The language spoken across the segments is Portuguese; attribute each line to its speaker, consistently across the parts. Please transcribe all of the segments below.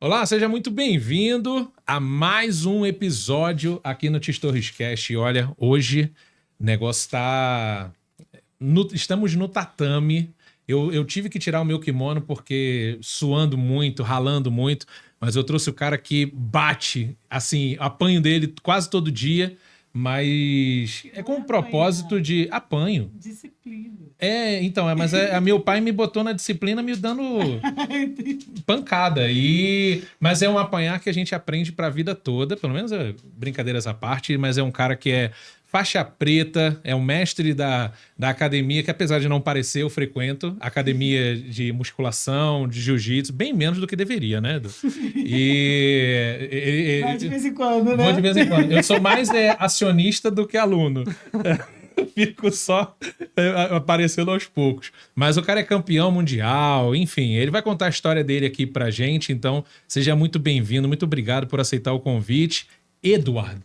Speaker 1: Olá, seja muito bem-vindo a mais um episódio aqui no Tis Torres Cast. E olha, hoje o negócio tá... Estamos no tatame. Eu tive que tirar o meu kimono porque suando muito, ralando muito, mas eu trouxe o cara que bate, assim, apanho dele quase todo dia, mas é com o propósito de apanho.
Speaker 2: Disciplina.
Speaker 1: Mas meu pai me botou na disciplina me dando pancada. Mas é um apanhar que a gente aprende pra vida toda, pelo menos brincadeiras à parte, mas é um cara que é faixa preta, é um mestre da academia, que apesar de não parecer, eu frequento academia de musculação, de jiu-jitsu, bem menos do que deveria, né, Edu?
Speaker 2: Vai de vez em quando, né?
Speaker 1: Vou de vez em quando. Eu sou mais acionista do que aluno. Fico só aparecendo aos poucos. Mas o cara é campeão mundial, enfim, ele vai contar a história dele aqui pra gente, então seja muito bem-vindo, muito obrigado por aceitar o convite. Eduard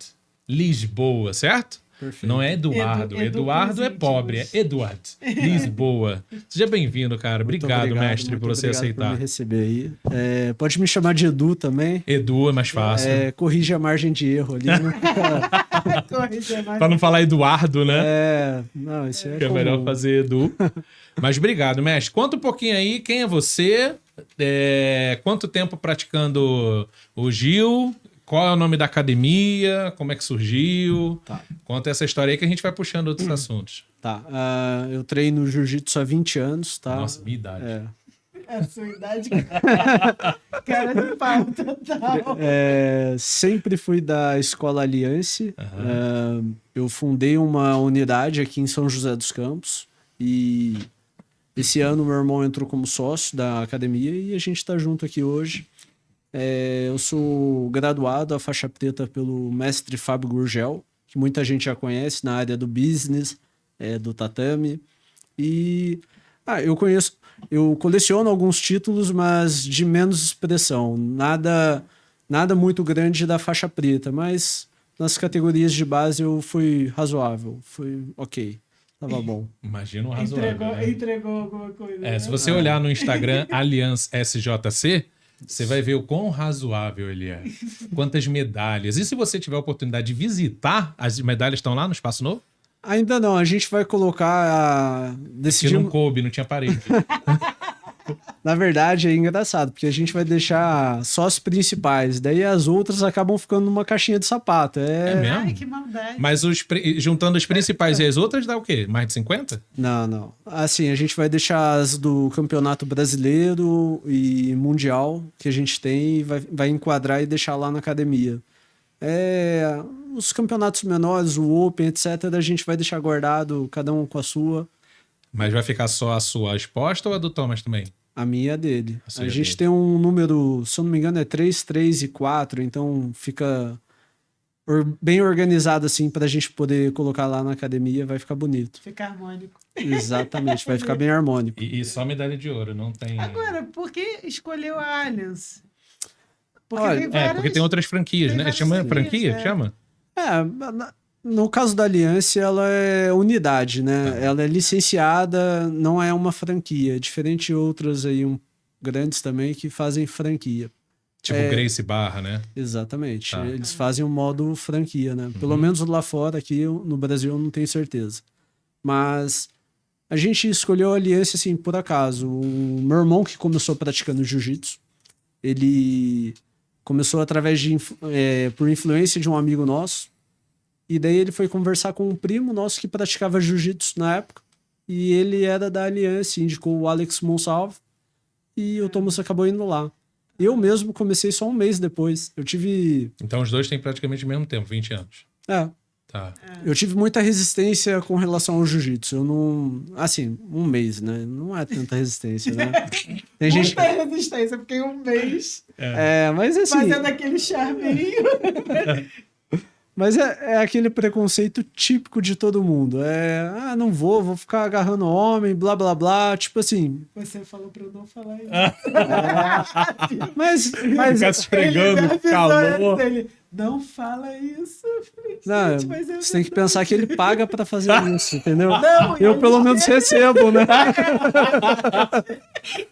Speaker 1: Lisboa, certo?
Speaker 3: Perfeito.
Speaker 1: Não é Eduardo. Eduardo é pobre, é Eduard Lisboa. Seja bem-vindo, cara. Obrigado, mestre, por você aceitar.
Speaker 3: Por me receber aí. Pode me chamar de Edu também.
Speaker 1: Edu é mais fácil.
Speaker 3: Corrige a margem de erro ali.
Speaker 1: Pra não falar Eduardo, né?
Speaker 3: Não, isso
Speaker 1: que é melhor fazer Edu. Mas obrigado, mestre. Conta um pouquinho aí, quem é você? Quanto tempo praticando o Gil? Qual é o nome da academia? Como é que surgiu?
Speaker 3: Tá.
Speaker 1: Conta essa história aí que a gente vai puxando outros assuntos.
Speaker 3: Tá. Eu treino jiu-jitsu há 20 anos, tá?
Speaker 1: Nossa, minha idade.
Speaker 2: A sua idade, cara de pau total.
Speaker 3: Sempre fui da Escola Aliança. Eu fundei uma unidade aqui em São José dos Campos e esse ano meu irmão entrou como sócio da academia e a gente tá junto aqui hoje. Eu sou graduado a faixa preta pelo mestre Fábio Gurgel, que muita gente já conhece na área do business, do tatame. E eu coleciono alguns títulos, mas de menos expressão. Nada muito grande da faixa preta, mas nas categorias de base eu fui razoável, foi ok. Tava bom.
Speaker 1: Imagina um razoável.
Speaker 2: Entregou alguma coisa. Né?
Speaker 1: Se você olhar no Instagram Allianz SJC, você vai ver o quão razoável ele é. Quantas medalhas. E se você tiver a oportunidade de visitar, as medalhas estão lá no Espaço Novo?
Speaker 3: Ainda não, a gente vai colocar...
Speaker 1: Porque não coube, não tinha parede.
Speaker 3: Na verdade, é engraçado, porque a gente vai deixar só as principais, daí as outras acabam ficando numa caixinha de sapato.
Speaker 1: É mesmo?
Speaker 2: Ai, que maldade.
Speaker 1: Mas juntando as principais e as outras, dá o quê? Mais de 50?
Speaker 3: Não. Assim, a gente vai deixar as do Campeonato Brasileiro e Mundial que a gente tem e vai enquadrar e deixar lá na academia. Os campeonatos menores, o Open, etc., a gente vai deixar guardado, cada um com a sua.
Speaker 1: Mas vai ficar só a sua exposta ou a do Thomas também?
Speaker 3: A minha é dele. A gente
Speaker 1: dele.
Speaker 3: tem um número, se eu não me engano, é 3, 3 e 4, então fica bem organizado assim pra gente poder colocar lá na academia, vai ficar bonito.
Speaker 2: Fica harmônico.
Speaker 3: Exatamente, vai ficar bem harmônico.
Speaker 1: E só medalha de ouro, não tem...
Speaker 2: Agora, por que escolheu a Allianz?
Speaker 1: Porque tem outras franquias, né? Chama franquia? Chama?
Speaker 3: No caso da Aliança, ela é unidade, né? Ela é licenciada, não é uma franquia. Diferente de outras aí, grandes também, que fazem franquia.
Speaker 1: Tipo Gracie Barra, né?
Speaker 3: Exatamente. Tá. Eles fazem o modo franquia, né? Pelo menos lá fora, aqui no Brasil, eu não tenho certeza. Mas a gente escolheu a Aliança, assim, por acaso. O meu irmão, que começou praticando jiu-jitsu, ele começou através por influência de um amigo nosso. E daí ele foi conversar com um primo nosso que praticava jiu-jitsu na época. E ele era da Aliança, indicou o Alex Monsalvo. E o Thomas acabou indo lá. Eu mesmo comecei só um mês depois.
Speaker 1: Então os dois têm praticamente o mesmo tempo, 20 anos. Tá.
Speaker 3: Eu tive muita resistência com relação ao jiu-jitsu. Eu não... Assim, um mês, né? Não é tanta resistência, né?
Speaker 2: Tem gente... Muita resistência, porque um mês...
Speaker 3: mas assim...
Speaker 2: Fazendo aquele charminho...
Speaker 3: Mas é aquele preconceito típico de todo mundo. Não vou ficar agarrando homem, blá, blá, blá. Tipo assim...
Speaker 2: Você falou pra eu não falar isso.
Speaker 3: Mas
Speaker 1: ficar se esfregando, calor.
Speaker 2: não fala isso. Eu falei,
Speaker 3: Não,
Speaker 2: gente, mas é
Speaker 3: você tem que
Speaker 2: verdade.
Speaker 3: pensar que ele paga pra fazer isso, entendeu?
Speaker 2: Não, e
Speaker 3: Eu
Speaker 2: ele
Speaker 3: pelo menos
Speaker 2: chega-
Speaker 3: recebo, né?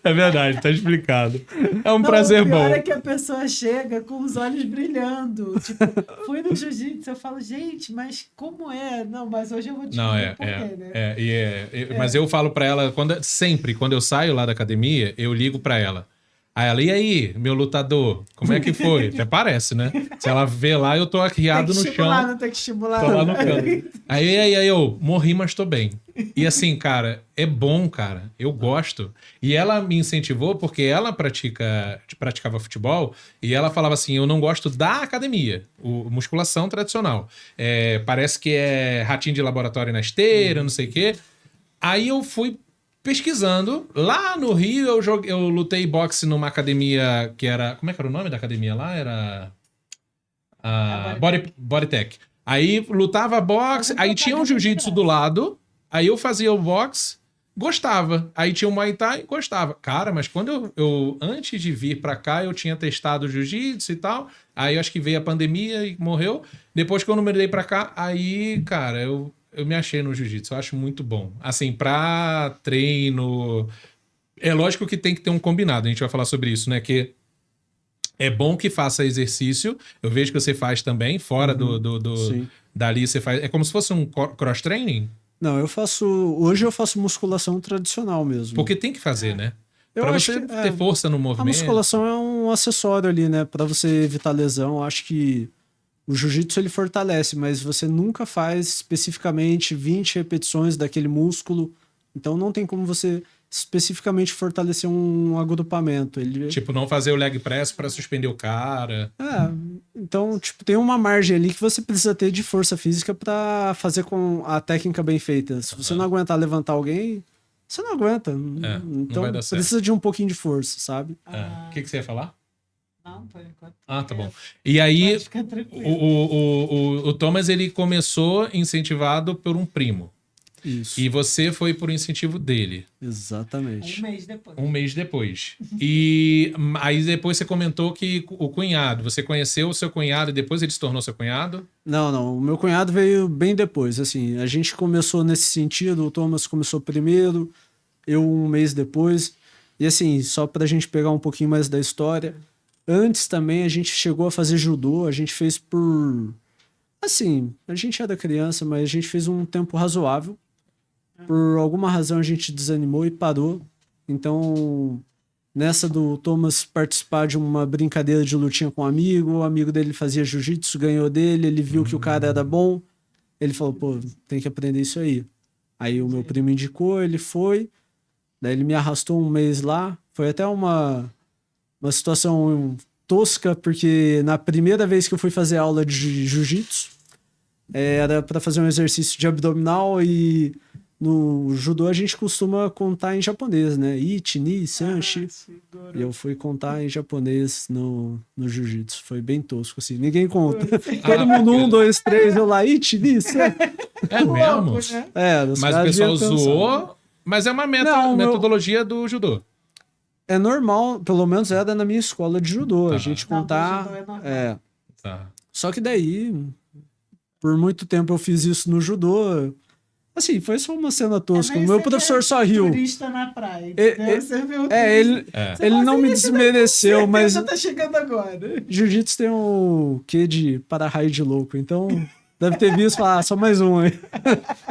Speaker 1: É verdade, tá explicado. É um
Speaker 2: Não,
Speaker 1: prazer
Speaker 2: o pior
Speaker 1: bom.
Speaker 2: é que a pessoa chega com os olhos brilhando. Tipo, fui no jiu-jitsu, eu falo, gente, mas como é? Não, mas hoje eu vou
Speaker 1: Não,
Speaker 2: descobrir o porquê, né?
Speaker 1: mas eu falo pra ela, sempre quando eu saio lá da academia, eu ligo pra ela. Aí ela, e aí, meu lutador, como é que foi? Até parece, né? Se ela vê lá, eu tô
Speaker 2: Tem
Speaker 1: arriado
Speaker 2: que
Speaker 1: no
Speaker 2: estimular,
Speaker 1: chão.
Speaker 2: não tem que estimular.
Speaker 1: Tô lá no
Speaker 2: né?
Speaker 1: canto. Aí eu morri, mas tô bem. E assim, cara, é bom, cara. Eu gosto. E ela me incentivou porque ela praticava futebol e ela falava assim: eu não gosto da academia, musculação tradicional. Parece que é ratinho de laboratório na esteira, não sei o quê. Aí eu fui pesquisando. Lá no Rio eu lutei boxe numa academia que era. Como é que era o nome da academia lá? Era. Bodytech. Aí lutava boxe, aí tinha um jiu-jitsu do lado, aí eu fazia o boxe, gostava. Aí tinha o Muay Thai, gostava. Cara, mas quando antes de vir pra cá, eu tinha testado o jiu-jitsu e tal, aí eu acho que veio a pandemia e morreu. Depois que eu não me mudei pra cá, aí, cara, eu me achei no jiu-jitsu, eu acho muito bom. Assim, pra treino... É lógico que tem que ter um combinado, a gente vai falar sobre isso, né, que é bom que faça exercício. Eu vejo que você faz também, fora
Speaker 3: Sim.
Speaker 1: dali você faz. É como se fosse um cross-training?
Speaker 3: Não, hoje eu faço musculação tradicional mesmo.
Speaker 1: Porque tem que fazer, né?
Speaker 3: Eu
Speaker 1: Pra
Speaker 3: acho
Speaker 1: você
Speaker 3: que,
Speaker 1: ter força no
Speaker 3: a
Speaker 1: movimento.
Speaker 3: musculação é um acessório ali, né? Pra você evitar lesão. Eu acho que o jiu-jitsu ele fortalece, mas você nunca faz especificamente 20 repetições daquele músculo. Então não tem como você especificamente fortalecer um agrupamento.
Speaker 1: Tipo, não fazer o leg press pra suspender o cara.
Speaker 3: Então, tipo, tem uma margem ali que você precisa ter de força física pra fazer com a técnica bem feita. Se você não aguentar levantar alguém, você não aguenta.
Speaker 1: não
Speaker 3: Então,
Speaker 1: vai dar certo.
Speaker 3: precisa de um pouquinho de força, sabe?
Speaker 1: O que você ia falar?
Speaker 2: Não, por enquanto.
Speaker 1: Ah, tá bom. E aí,
Speaker 2: Pode ficar tranquilo.
Speaker 1: o Thomas, ele começou incentivado por um primo.
Speaker 3: Isso.
Speaker 1: E você foi por incentivo dele.
Speaker 3: Exatamente.
Speaker 2: Um mês depois.
Speaker 1: Um mês depois. E aí depois você comentou que o cunhado, você conheceu o seu cunhado e depois ele se tornou seu cunhado?
Speaker 3: Não. O meu cunhado veio bem depois. Assim, a gente começou nesse sentido, o Thomas começou primeiro, eu um mês depois. E assim, só pra gente pegar um pouquinho mais da história, antes também a gente chegou a fazer judô, a gente fez por... Assim, a gente era criança, mas a gente fez um tempo razoável. Por alguma razão a gente desanimou e parou. Então, nessa do Thomas participar de uma brincadeira de lutinha com um amigo, o amigo dele fazia jiu-jitsu, ganhou dele, ele viu que o cara era bom, ele falou, pô, tem que aprender isso aí. Aí o meu primo indicou, ele foi, daí ele me arrastou um mês lá, foi até uma situação tosca, porque na primeira vez que eu fui fazer aula de jiu-jitsu, era para fazer um exercício de abdominal e no judô a gente costuma contar em japonês, né? Ichi, ni, sanshi. E eu fui contar em japonês no jiu-jitsu. Foi bem tosco, assim. Ninguém conta. Todo mundo, 1, 2, 3, eu lá, Ichi, ni, sanshi.
Speaker 1: É mesmo?
Speaker 2: Né?
Speaker 3: Os
Speaker 1: Mas o
Speaker 3: caras
Speaker 1: pessoal
Speaker 3: deviam pensar.
Speaker 1: zoou, mas é uma
Speaker 3: Não,
Speaker 1: metodologia do judô.
Speaker 3: É normal, pelo menos era na minha escola de judô, a gente
Speaker 2: Não,
Speaker 3: contar.
Speaker 2: do judô é normal.
Speaker 1: Tá.
Speaker 3: Só que daí, por muito tempo eu fiz isso no judô. Assim, foi só uma cena tosca. O
Speaker 2: Mas
Speaker 3: meu
Speaker 2: você
Speaker 3: professor
Speaker 2: é
Speaker 3: só riu.
Speaker 2: turista na praia.
Speaker 3: É,
Speaker 2: Entendeu? Você viu o
Speaker 3: ele,
Speaker 2: turista.
Speaker 3: ele não me desmereceu, mas
Speaker 2: Você tá chegando agora.
Speaker 3: jiu-jitsu tem um quê de para-raio de louco. Então, deve ter visto e falar, só mais um aí.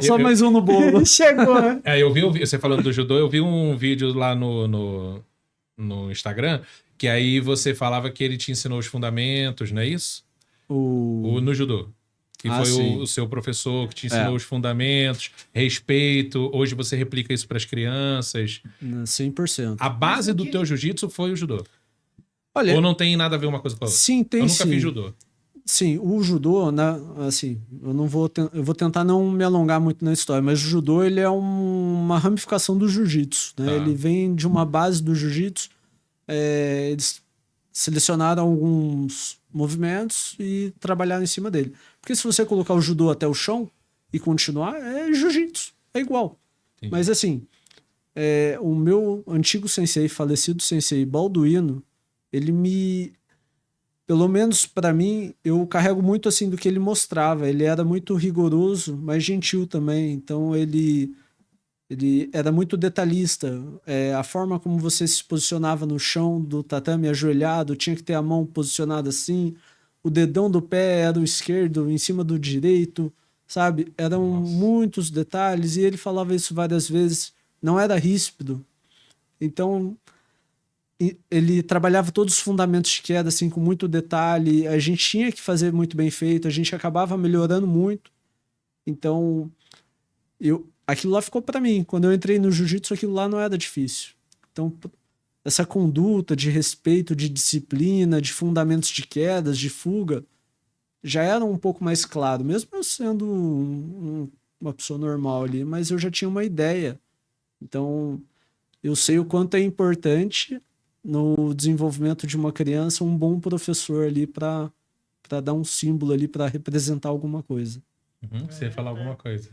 Speaker 3: Só mais um no bolo.
Speaker 2: Chegou.
Speaker 1: Eu vi você falando do judô, eu vi um vídeo lá no Instagram, que aí você falava que ele te ensinou os fundamentos, não é isso? No judô. Que foi
Speaker 3: sim.
Speaker 1: o seu professor que te ensinou os fundamentos, respeito. Hoje você replica isso para as crianças.
Speaker 3: 100%.
Speaker 1: A base do teu jiu-jitsu foi o judô.
Speaker 3: Olha,
Speaker 1: Ou não tem nada a ver uma coisa com a outra?
Speaker 3: sim, tem
Speaker 1: Eu nunca
Speaker 3: sim.
Speaker 1: fiz judô.
Speaker 3: Sim, o judô, assim, eu vou tentar não me alongar muito na história, mas o judô ele é uma ramificação do jiu-jitsu, né?
Speaker 1: Tá.
Speaker 3: Ele vem de uma base do jiu-jitsu, eles selecionaram alguns movimentos e trabalharam em cima dele. Porque se você colocar o judô até o chão e continuar, é jiu-jitsu, é igual.
Speaker 1: Entendi.
Speaker 3: Mas assim, o meu antigo sensei, falecido sensei Balduino, ele me pelo menos para mim, eu carrego muito assim do que ele mostrava. Ele era muito rigoroso, mas gentil também. Então ele era muito detalhista. A forma como você se posicionava no chão do tatame ajoelhado, tinha que ter a mão posicionada assim. O dedão do pé era o esquerdo em cima do direito, sabe? Eram muitos detalhes e ele falava isso várias vezes. Não era ríspido. Então ele trabalhava todos os fundamentos de queda assim com muito detalhe. A gente tinha que fazer muito bem feito. A gente acabava melhorando muito. Então aquilo lá ficou para mim. Quando eu entrei no jiu-jitsu, aquilo lá não era difícil. Então, essa conduta de respeito, de disciplina, de fundamentos de quedas, de fuga, já era um pouco mais claro, mesmo eu sendo uma pessoa normal ali, mas eu já tinha uma ideia. Então, eu sei o quanto é importante no desenvolvimento de uma criança um bom professor ali para dar um símbolo ali, para representar alguma coisa.
Speaker 1: Você ia falar alguma coisa.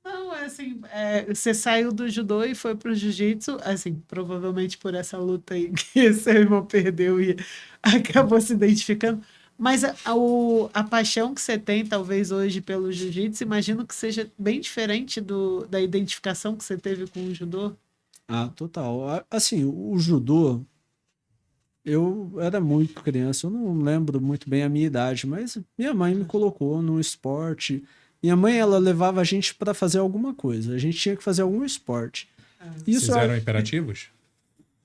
Speaker 2: Não, assim, você saiu do judô e foi pro jiu-jitsu, assim, provavelmente por essa luta aí que seu irmão perdeu e acabou se identificando. Mas a paixão que você tem, talvez, hoje pelo jiu-jitsu, imagino que seja bem diferente da identificação que você teve com o judô.
Speaker 3: Ah, total. Assim, o judô, eu era muito criança, eu não lembro muito bem a minha idade, mas minha mãe me colocou no esporte. Minha mãe, ela levava a gente para fazer alguma coisa. A gente tinha que fazer algum esporte. Isso
Speaker 1: Vocês eram imperativos?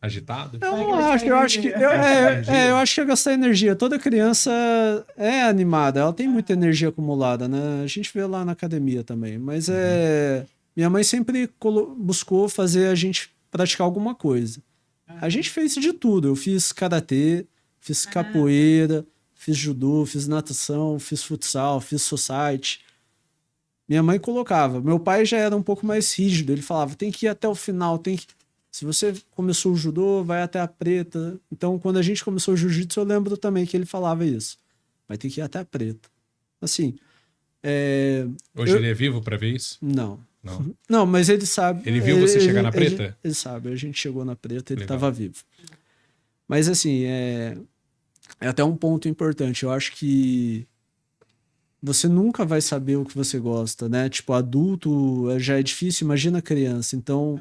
Speaker 1: Agitados?
Speaker 3: eu acho que ia gastar energia. Toda criança é animada, ela tem muita energia acumulada, né? A gente vê lá na academia também. Mas minha mãe sempre buscou fazer a gente praticar alguma coisa. A gente fez de tudo. Eu fiz karatê, fiz capoeira, fiz judô, fiz natação, fiz futsal, fiz society. Minha mãe colocava. Meu pai já era um pouco mais rígido. Ele falava, tem que ir até o final, tem que... Se você começou o judô, vai até a preta. Então, quando a gente começou o jiu-jitsu, eu lembro também que ele falava isso. Vai ter que ir até a preta. Assim...
Speaker 1: Hoje ele é vivo para ver isso?
Speaker 3: Não.
Speaker 1: Não.
Speaker 3: Não, mas ele sabe.
Speaker 1: Ele viu você chegar na preta?
Speaker 3: Ele sabe. A gente chegou na preta, ele
Speaker 1: Legal.
Speaker 3: estava vivo. Mas, assim, é até um ponto importante. Eu acho que você nunca vai saber o que você gosta, né? Tipo, adulto já é difícil, imagina criança. Então,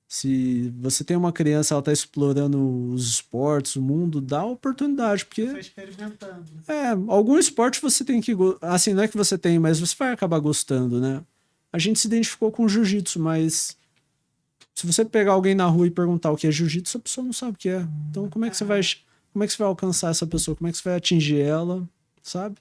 Speaker 3: se você tem uma criança, ela tá explorando os esportes, o mundo, dá oportunidade, porque...
Speaker 2: Foi experimentando.
Speaker 3: algum esporte você tem que... Assim, não é que você tem, mas você vai acabar gostando, né? A gente se identificou com jiu-jitsu, mas... Se você pegar alguém na rua e perguntar o que é jiu-jitsu, a pessoa não sabe o que é. Então, como é que você vai alcançar essa pessoa? Como é que você vai atingir ela? Sabe?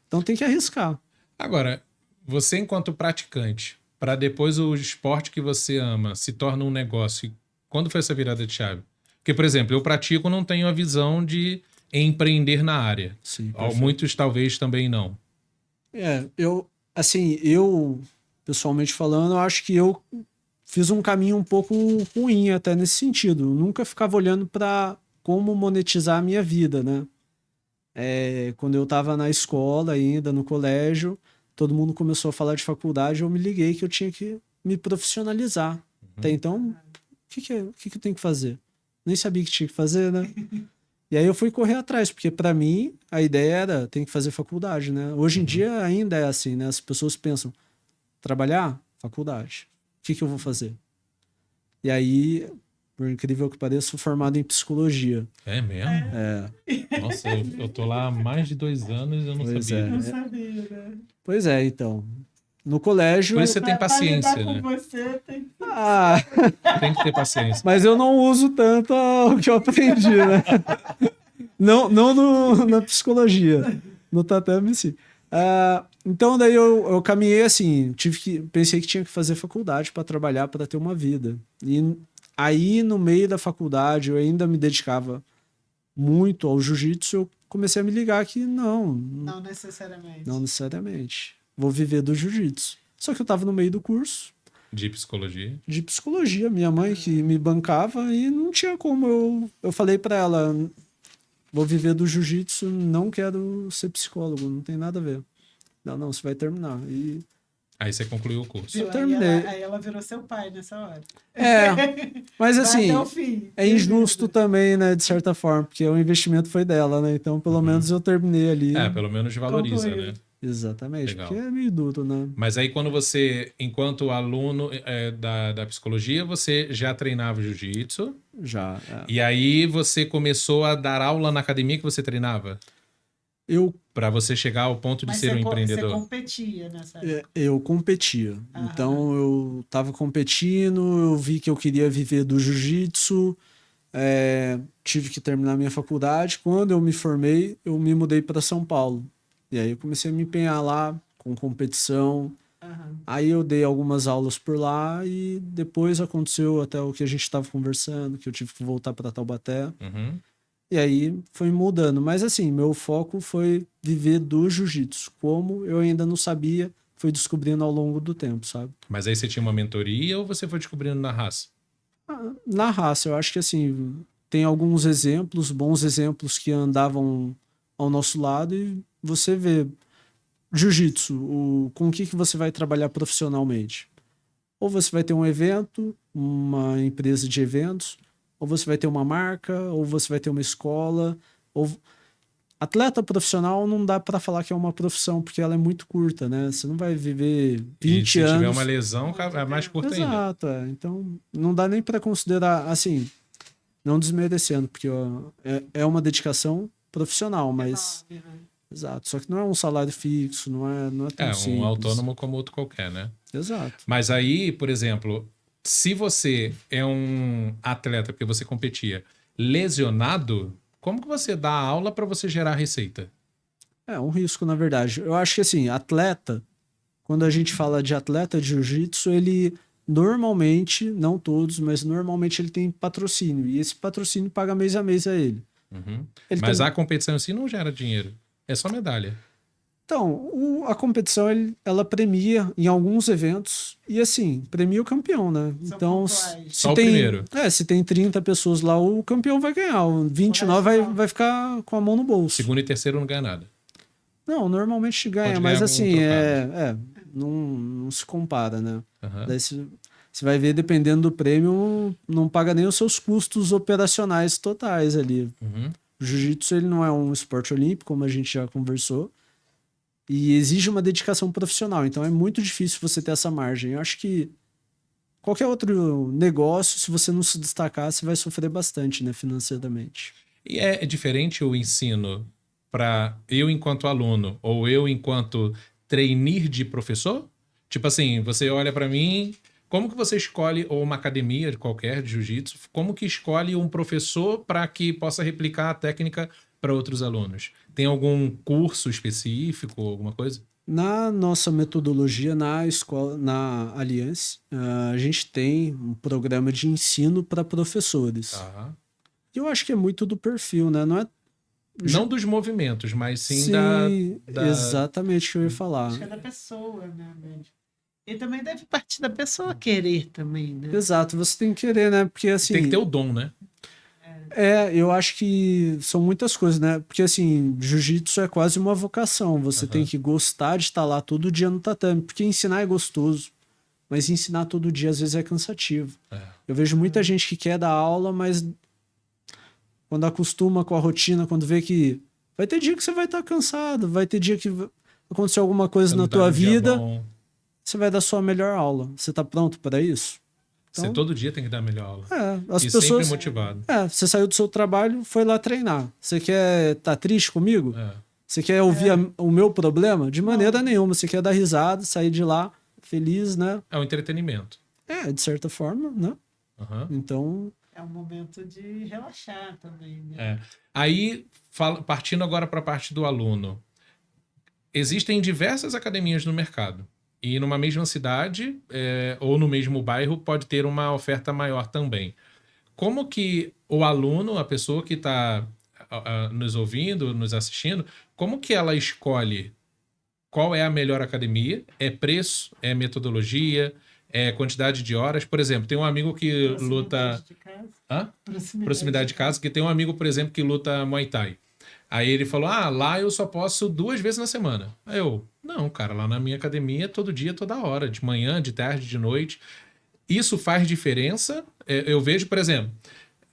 Speaker 3: Então, tem que arriscar.
Speaker 1: Agora, você enquanto praticante, para depois o esporte que você ama se torna um negócio, quando foi essa virada de chave? Porque, por exemplo, eu pratico, não tenho a visão de empreender na área.
Speaker 3: Sim,
Speaker 1: Muitos talvez também não.
Speaker 3: eu pessoalmente falando, eu acho que eu fiz um caminho um pouco ruim até nesse sentido. Eu nunca ficava olhando para como monetizar a minha vida, né? Quando eu estava na escola ainda, no colégio, todo mundo começou a falar de faculdade, eu me liguei que eu tinha que me profissionalizar. Até então, o que eu tenho que fazer? Nem sabia que tinha que fazer, né? E aí eu fui correr atrás, porque para mim a ideia era, tem que fazer faculdade, né? Hoje em dia ainda é assim, né? As pessoas pensam, trabalhar? Faculdade. O que eu vou fazer? E aí, por incrível que pareça, sou formado em psicologia.
Speaker 1: É mesmo? Nossa, eu tô lá há mais de 2 anos e eu não
Speaker 3: Pois
Speaker 1: sabia.
Speaker 2: Não sabia, né?
Speaker 3: Pois é, então. No colégio...
Speaker 1: Por isso você tem paciência,
Speaker 2: Pra lidar
Speaker 1: né?
Speaker 2: com você, tem que...
Speaker 1: Tem que ter paciência.
Speaker 3: Mas eu não uso tanto o que eu aprendi, né? Não na psicologia. No tatame, sim. Então, daí eu caminhei assim, pensei que tinha que fazer faculdade para trabalhar, para ter uma vida. E aí, no meio da faculdade, eu ainda me dedicava muito ao jiu-jitsu, eu comecei a me ligar que
Speaker 2: Não necessariamente.
Speaker 3: não necessariamente. Vou viver do jiu-jitsu. Só que eu tava no meio do curso
Speaker 1: De psicologia.
Speaker 3: de psicologia, minha mãe que me bancava e não tinha como. Eu falei para ela, vou viver do jiu-jitsu, não quero ser psicólogo, não tem nada a ver. Não, você vai terminar. E
Speaker 1: Aí você concluiu o curso.
Speaker 2: Viu?
Speaker 3: terminei.
Speaker 2: Aí ela virou seu pai nessa hora.
Speaker 3: Mas
Speaker 2: Vai
Speaker 3: assim,
Speaker 2: até o fim.
Speaker 3: é injusto também, né, de certa forma, porque o investimento foi dela, né? Então, pelo menos eu terminei ali.
Speaker 1: Pelo menos valoriza,
Speaker 2: Concluiu.
Speaker 1: né?
Speaker 3: Exatamente,
Speaker 1: Legal.
Speaker 3: porque é meio duro, né?
Speaker 1: Mas aí quando você, enquanto aluno da psicologia, você já treinava jiu-jitsu.
Speaker 3: Já.
Speaker 1: E aí você começou a dar aula na academia que você treinava?
Speaker 3: Eu,
Speaker 1: Para você chegar ao ponto de
Speaker 2: Mas
Speaker 1: ser um
Speaker 2: você
Speaker 1: empreendedor?
Speaker 2: competia nessa época.
Speaker 3: eu competia.
Speaker 2: Aham.
Speaker 3: Então, eu tava competindo, eu vi que eu queria viver do jiu-jitsu, tive que terminar minha faculdade. Quando eu me formei, eu me mudei para São Paulo. E aí eu comecei a me empenhar lá com competição.
Speaker 2: Aham.
Speaker 3: Aí eu dei algumas aulas por lá e depois aconteceu até o que a gente estava conversando, que eu tive que voltar para Taubaté.
Speaker 1: Uhum.
Speaker 3: E aí foi mudando. Mas assim, meu foco foi viver do jiu-jitsu. Como eu ainda não sabia, fui descobrindo ao longo do tempo, sabe?
Speaker 1: Mas aí você tinha uma mentoria ou você foi descobrindo na raça?
Speaker 3: Na raça, eu acho que assim, tem alguns exemplos, bons exemplos que andavam ao nosso lado e você vê jiu-jitsu, com o que você vai trabalhar profissionalmente. Ou você vai ter um evento, uma empresa de eventos, ou você vai ter uma marca, ou você vai ter uma escola. Ou... Atleta profissional não dá para falar que é uma profissão, porque ela é muito curta, né? Você não vai viver 20
Speaker 1: e se
Speaker 3: anos.
Speaker 1: tiver uma lesão, é mais curta ainda.
Speaker 3: Exato, então não dá nem para considerar, assim, não desmerecendo, porque ó, é uma dedicação profissional, mas...
Speaker 2: Enorme, né?
Speaker 3: Exato, só que não é um salário fixo, não é tão simples.
Speaker 1: Um autônomo como outro qualquer, né?
Speaker 3: Exato.
Speaker 1: Mas aí, por exemplo, se você é um atleta, porque você competia, lesionado, como que você dá aula para você gerar receita?
Speaker 3: É um risco, na verdade. Eu acho que assim, atleta, quando a gente fala de atleta de jiu-jitsu, ele normalmente, não todos, mas normalmente ele tem patrocínio. E esse patrocínio paga mês a mês a ele.
Speaker 1: Uhum.
Speaker 3: Ele
Speaker 1: Mas
Speaker 3: tem-
Speaker 1: a competição em si não gera dinheiro. É só medalha.
Speaker 3: Então, a competição ela premia em alguns eventos e assim, premia o campeão, né?
Speaker 2: São
Speaker 3: Então,
Speaker 2: pontuais.
Speaker 1: Só o primeiro.
Speaker 3: se tem 30 pessoas lá, o campeão vai ganhar. O 29
Speaker 2: O resto não.
Speaker 3: vai ficar com a mão no bolso.
Speaker 1: Segundo e terceiro não ganha nada.
Speaker 3: Não, normalmente ganha,
Speaker 1: Pode
Speaker 3: mas
Speaker 1: ganhar
Speaker 3: assim,
Speaker 1: trocado.
Speaker 3: não se compara, né?
Speaker 1: Aham.
Speaker 3: Daí você vai ver, dependendo do prêmio, não paga nem os seus custos operacionais totais ali.
Speaker 1: Uhum.
Speaker 3: O jiu-jitsu ele não é um esporte olímpico, como a gente já conversou, e exige uma dedicação profissional. Então é muito difícil você ter essa margem. Eu acho que qualquer outro negócio, se você não se destacar, você vai sofrer bastante, né, financeiramente.
Speaker 1: E é diferente o ensino para eu enquanto aluno ou eu enquanto trainee de professor? Tipo assim, você olha para mim, como que você escolhe, ou uma academia de qualquer de jiu-jitsu, como que escolhe um professor para que possa replicar a técnica para outros alunos? Tem algum curso específico, alguma coisa?
Speaker 3: Na nossa metodologia, na escola, na Aliança, a gente tem um programa de ensino para professores.
Speaker 1: Tá.
Speaker 3: E eu acho que é muito do perfil, né? Não é
Speaker 1: Não dos movimentos, mas sim, da...
Speaker 3: exatamente o que eu ia falar.
Speaker 2: Acho que é da pessoa, né, velho? E também deve partir da pessoa querer também, né?
Speaker 3: Exato, você tem que querer, né? Porque assim,
Speaker 1: Tem que ter o dom, né?
Speaker 3: eu acho que são muitas coisas, né? Porque assim, jiu-jitsu é quase uma vocação. Você tem que gostar de estar lá todo dia no tatame, porque ensinar é gostoso, mas ensinar todo dia às vezes é cansativo. Eu vejo muita gente que quer dar aula, mas quando acostuma com a rotina, quando vê que vai ter dia que você vai estar cansado, vai ter dia que acontecer alguma coisa
Speaker 1: Você
Speaker 3: na
Speaker 1: não tá
Speaker 3: tua
Speaker 1: num dia
Speaker 3: vida,
Speaker 1: bom.
Speaker 3: você vai dar sua melhor aula. Você tá pronto para isso?
Speaker 1: Você
Speaker 3: Então-
Speaker 1: todo dia tem que dar a melhor aula.
Speaker 3: As
Speaker 1: E
Speaker 3: pessoas.
Speaker 1: sempre motivado.
Speaker 3: Você saiu do seu trabalho, foi lá treinar. Você quer estar triste comigo?
Speaker 1: É.
Speaker 3: Você quer ouvir o meu problema? De maneira nenhuma. Você quer dar risada, sair de lá feliz, né?
Speaker 1: É um entretenimento.
Speaker 3: De certa forma, né?
Speaker 1: Aham.
Speaker 3: Então,
Speaker 2: É um momento de relaxar também, né?
Speaker 1: É. Aí, partindo agora para a parte do aluno, existem diversas academias no mercado. E numa mesma cidade ou no mesmo bairro pode ter uma oferta maior também. Como que o aluno, a pessoa que está nos ouvindo, nos assistindo, como que ela escolhe qual é a melhor academia? É preço? É metodologia? É quantidade de horas? Por exemplo, tem um amigo que luta...
Speaker 2: Proximidade de casa.
Speaker 1: Hã? Proximidade de casa, que tem um amigo, por exemplo, que luta Muay Thai. Aí ele falou, lá eu só posso 2 vezes na semana. Aí eu, não, cara, lá na minha academia é todo dia, toda hora, de manhã, de tarde, de noite. Isso faz diferença? Eu vejo, por exemplo,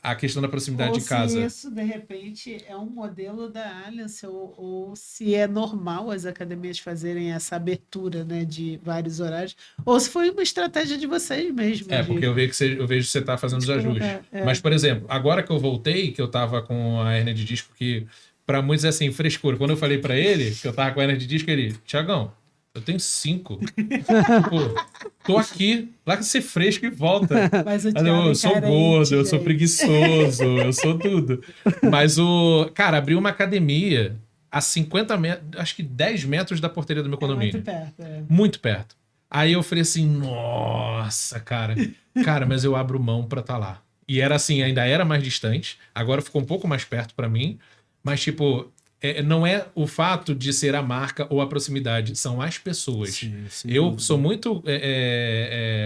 Speaker 1: a questão da proximidade
Speaker 2: Ou
Speaker 1: de casa.
Speaker 2: se isso, de repente, é um modelo da Allianz, ou se é normal as academias fazerem essa abertura, né, de vários horários, ou se foi uma estratégia de vocês mesmo.
Speaker 1: Porque eu vejo que você tá fazendo os
Speaker 2: de
Speaker 1: ajustes.
Speaker 2: colocar,
Speaker 1: Mas, por exemplo, agora que eu voltei, que eu tava com a hérnia de disco, que pra muitos é assim, frescura. Quando eu falei pra ele que eu tava com a hérnia de disco, ele, Tiagão, eu tenho 5. Pô, tô aqui, larga de ser fresco e volta.
Speaker 2: Mas o
Speaker 1: Eu
Speaker 2: Thiago é
Speaker 1: sou
Speaker 2: carente,
Speaker 1: gordo, eu sou
Speaker 2: gente.
Speaker 1: preguiçoso, eu sou tudo. Mas cara, abriu uma academia a 50 metros, acho que 10 metros da portaria do meu
Speaker 2: É
Speaker 1: condomínio.
Speaker 2: muito perto.
Speaker 1: Muito perto. Aí eu falei assim, nossa, cara, mas eu abro mão pra estar lá. E era assim, ainda era mais distante, agora ficou um pouco mais perto pra mim, mas tipo, não é o fato de ser a marca ou a proximidade, são as pessoas.
Speaker 3: Sim, sem
Speaker 1: Eu
Speaker 3: dúvida.
Speaker 1: sou muito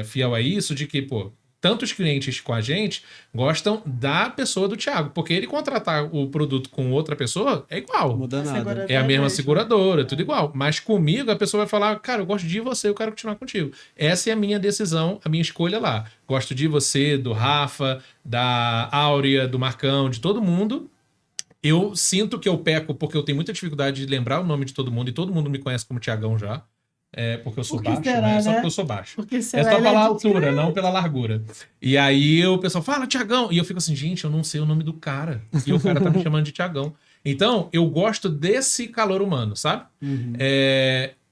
Speaker 1: fiel a isso, de que, pô, tantos clientes com a gente gostam da pessoa do Thiago, porque ele contratar o produto com outra pessoa é igual.
Speaker 3: Não muda
Speaker 2: A
Speaker 3: nada.
Speaker 2: seguradora
Speaker 1: É a mesma
Speaker 2: mesmo.
Speaker 1: seguradora, tudo igual. Mas comigo a pessoa vai falar, cara, eu gosto de você, eu quero continuar contigo. Essa é a minha decisão, a minha escolha lá. Gosto de você, do Rafa, da Áurea, do Marcão, de todo mundo. Eu sinto que eu peco porque eu tenho muita dificuldade de lembrar o nome de todo mundo e todo mundo me conhece como Tiagão já. Porque eu sou
Speaker 2: Por que
Speaker 1: baixo,
Speaker 2: será,
Speaker 1: né? Só
Speaker 2: né?
Speaker 1: porque eu sou baixo.
Speaker 2: Porque
Speaker 1: É
Speaker 2: será
Speaker 1: só
Speaker 2: ele
Speaker 1: pela
Speaker 2: é
Speaker 1: altura, não pela largura. E aí o pessoal fala, Tiagão. E eu fico assim, gente, eu não sei o nome do cara. E o cara tá me chamando de Tiagão. Então, eu gosto desse calor humano, sabe?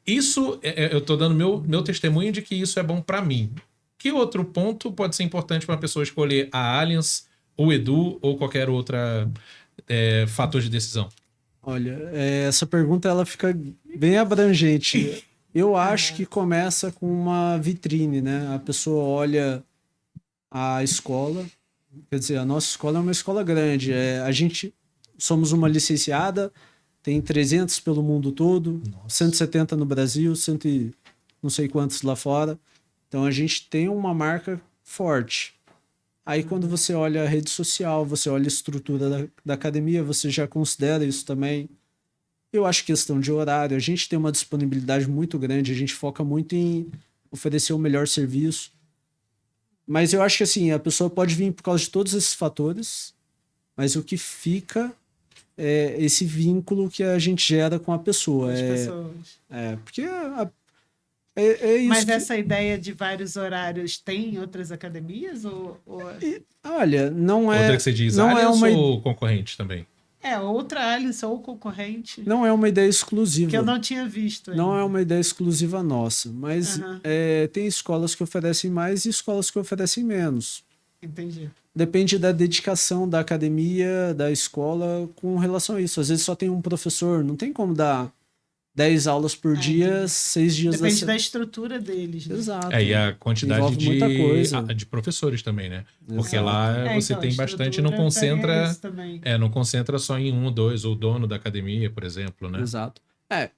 Speaker 1: Eu tô dando meu testemunho de que isso é bom pra mim. Que outro ponto pode ser importante pra uma pessoa escolher a Allianz, o Edu ou qualquer outra fator de decisão?
Speaker 3: Olha, essa pergunta ela fica bem abrangente. Eu acho que começa com uma vitrine, né? A pessoa olha a escola, quer dizer, a nossa escola é uma escola grande. A gente somos uma licenciada, tem 300 pelo mundo todo, 170 no Brasil, 100 e não sei quantos lá fora. Então a gente tem uma marca forte. Aí quando você olha a rede social, você olha a estrutura da academia, você já considera isso também. Eu acho questão de horário, a gente tem uma disponibilidade muito grande, a gente foca muito em oferecer o melhor serviço. Mas eu acho que assim, a pessoa pode vir por causa de todos esses fatores, mas o que fica é esse vínculo que a gente gera com a pessoa.
Speaker 2: As pessoas.
Speaker 3: Porque é isso.
Speaker 2: Mas essa ideia de vários horários tem em outras academias?
Speaker 3: Olha, não é.
Speaker 1: Outra que você diz,
Speaker 3: não é
Speaker 1: Allianz
Speaker 3: uma,
Speaker 1: ou concorrente também?
Speaker 2: Outra Alice ou concorrente
Speaker 3: não é uma ideia exclusiva.
Speaker 2: que eu não tinha visto ainda.
Speaker 3: Não é uma ideia exclusiva nossa, mas
Speaker 2: Aham.
Speaker 3: tem escolas que oferecem mais e escolas que oferecem menos.
Speaker 2: Entendi.
Speaker 3: Depende da dedicação da academia, da escola com relação a isso. Às vezes só tem um professor, não tem como dar 10 aulas por dia,
Speaker 2: entendi.
Speaker 3: 6 dias
Speaker 2: Depende
Speaker 3: da
Speaker 2: da estrutura deles, né?
Speaker 3: Exato.
Speaker 1: E a quantidade
Speaker 3: Envolve muita coisa.
Speaker 1: de professores também, né? Porque
Speaker 3: Exato.
Speaker 1: lá você
Speaker 2: Então,
Speaker 1: tem
Speaker 2: a
Speaker 1: bastante,
Speaker 2: estrutura
Speaker 1: não concentra.
Speaker 2: faria isso também.
Speaker 1: Não concentra só em um ou dois, ou o dono da academia, por exemplo, né?
Speaker 3: Exato.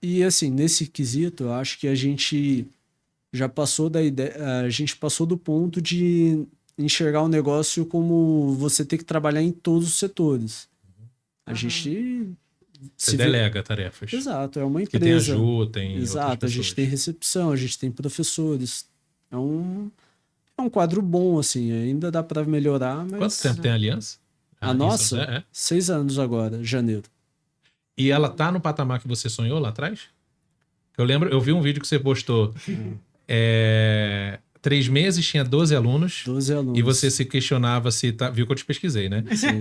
Speaker 3: E assim, nesse quesito, eu acho que a gente já passou da ideia, a gente passou do ponto de enxergar o negócio como você ter que trabalhar em todos os setores. A gente
Speaker 1: Você delega tarefas.
Speaker 3: Exato, é uma
Speaker 1: Que tem a
Speaker 3: empresa.
Speaker 1: Ju, tem
Speaker 3: Exato,
Speaker 1: outras
Speaker 3: a gente
Speaker 1: pessoas.
Speaker 3: tem recepção, a gente tem professores. É um quadro bom, assim, ainda dá para melhorar, mas...
Speaker 1: Quanto tempo tem a Aliança?
Speaker 3: A nossa?
Speaker 1: Isso,
Speaker 3: 6 anos agora, janeiro.
Speaker 1: E ela tá no patamar que você sonhou lá atrás? Eu lembro, eu vi um vídeo que você postou. 3 meses, tinha 12 alunos.
Speaker 3: 12 alunos.
Speaker 1: E você se questionava se... Viu que eu te pesquisei, né?
Speaker 3: Sim.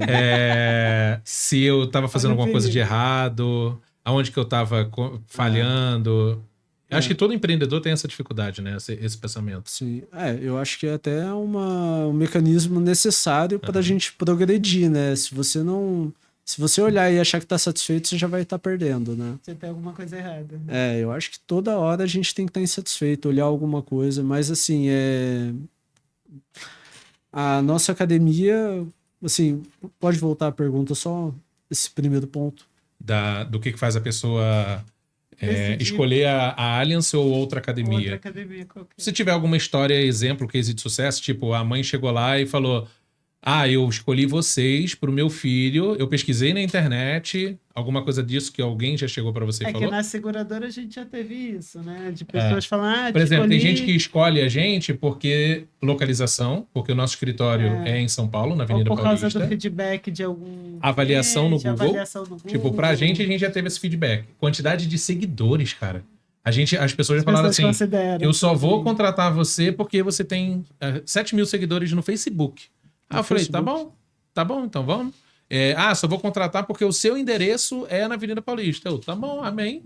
Speaker 1: Se eu tava fazendo
Speaker 2: Olha o
Speaker 1: alguma coisa de
Speaker 2: perigo.
Speaker 1: errado, aonde que eu tava falhando. Eu acho que todo empreendedor tem essa dificuldade, né? Esse pensamento.
Speaker 3: Sim, eu acho que é até um mecanismo necessário para a gente progredir, né? Se você olhar e achar que está satisfeito, você já vai estar perdendo, né?
Speaker 2: Você tem alguma coisa errada.
Speaker 3: Eu acho que toda hora a gente tem que estar insatisfeito, olhar alguma coisa, mas assim, a nossa academia, assim, pode voltar a pergunta só esse primeiro ponto?
Speaker 1: Do que faz a pessoa
Speaker 2: Decidir.
Speaker 1: escolher a Allianz ou outra academia.
Speaker 2: Outra academia qualquer.
Speaker 1: Se tiver alguma história, exemplo, case de sucesso, tipo, a mãe chegou lá e falou: eu escolhi vocês pro meu filho, eu pesquisei na internet, alguma coisa disso que alguém já chegou pra você e
Speaker 2: É que
Speaker 1: falou?
Speaker 2: na seguradora a gente já teve isso, né? De pessoas falando,
Speaker 1: Por exemplo, tem
Speaker 2: escolhi,
Speaker 1: gente que escolhe a gente porque localização, porque o nosso escritório é em São Paulo, na
Speaker 2: ou
Speaker 1: Avenida
Speaker 2: por causa
Speaker 1: Paulista.
Speaker 2: do feedback de algum
Speaker 1: Avaliação no
Speaker 2: cliente,
Speaker 1: Google.
Speaker 2: avaliação no Google.
Speaker 1: Tipo, pra gente, a gente já teve esse feedback. Quantidade de seguidores, cara. As pessoas já
Speaker 2: As
Speaker 1: falaram
Speaker 2: pessoas
Speaker 1: assim,
Speaker 2: consideram
Speaker 1: eu só vou
Speaker 2: também.
Speaker 1: contratar você porque você tem 7 mil seguidores no Facebook. Aí eu falei, tá bom, então vamos. Só vou contratar porque o seu endereço é na Avenida Paulista. Tá bom, amém.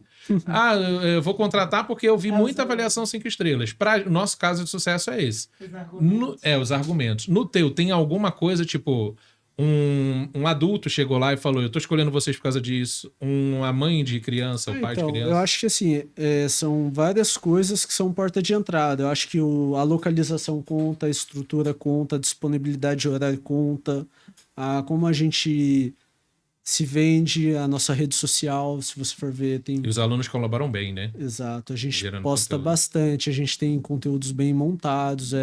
Speaker 1: Eu vou contratar porque eu vi muita avaliação 5 estrelas. Para o nosso caso de sucesso é esse.
Speaker 2: Os argumentos.
Speaker 1: Os argumentos. No teu, tem alguma coisa, tipo, um adulto chegou lá e falou, eu tô escolhendo vocês por causa disso. Uma mãe de criança, o pai de
Speaker 3: Então,
Speaker 1: criança.
Speaker 3: eu acho que assim, são várias coisas que são porta de entrada. Eu acho que a localização conta, a estrutura conta, a disponibilidade de horário conta, como a gente se vende, a nossa rede social, se você for ver, tem...
Speaker 1: E os alunos colaboram bem, né?
Speaker 3: Exato, a gente
Speaker 1: Gerando
Speaker 3: posta
Speaker 1: conteúdo.
Speaker 3: bastante, a gente tem conteúdos bem montados,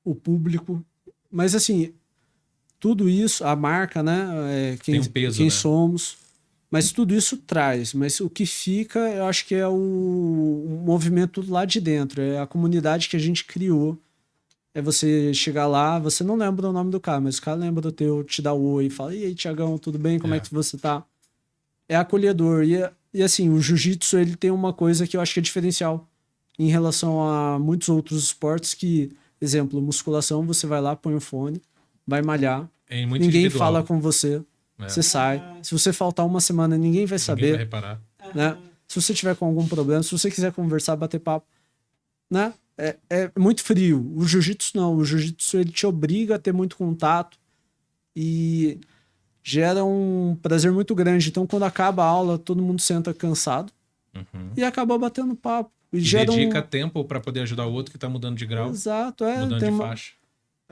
Speaker 3: o público. Mas assim, tudo isso, a marca, né?
Speaker 1: Tem um peso,
Speaker 3: quem
Speaker 1: né?
Speaker 3: somos. Mas tudo isso traz. Mas o que fica, eu acho que é o movimento lá de dentro, é a comunidade que a gente criou. É você chegar lá, você não lembra o nome do cara, mas o cara lembra do teu, te dá o oi, fala, e aí, Tiagão, tudo bem? Como é que você tá? É acolhedor. E assim, o jiu-jitsu, ele tem uma coisa que eu acho que é diferencial em relação a muitos outros esportes que, exemplo, musculação, você vai lá, põe o fone, vai malhar,
Speaker 1: É muito
Speaker 3: ninguém
Speaker 1: individual.
Speaker 3: fala com você, você sai. Se você faltar uma semana, ninguém vai
Speaker 1: Ninguém vai
Speaker 3: saber,
Speaker 1: reparar.
Speaker 3: né? Se você tiver com algum problema, se você quiser conversar, bater papo, né? É muito frio. O jiu-jitsu não. O jiu-jitsu ele te obriga a ter muito contato e gera um prazer muito grande. Então, quando acaba a aula, todo mundo senta cansado e acaba batendo papo. E
Speaker 1: E
Speaker 3: gera
Speaker 1: dedica tempo pra poder ajudar o outro que tá mudando de grau,
Speaker 3: Exato,
Speaker 1: mudando
Speaker 3: tem
Speaker 1: de
Speaker 3: uma...
Speaker 1: faixa.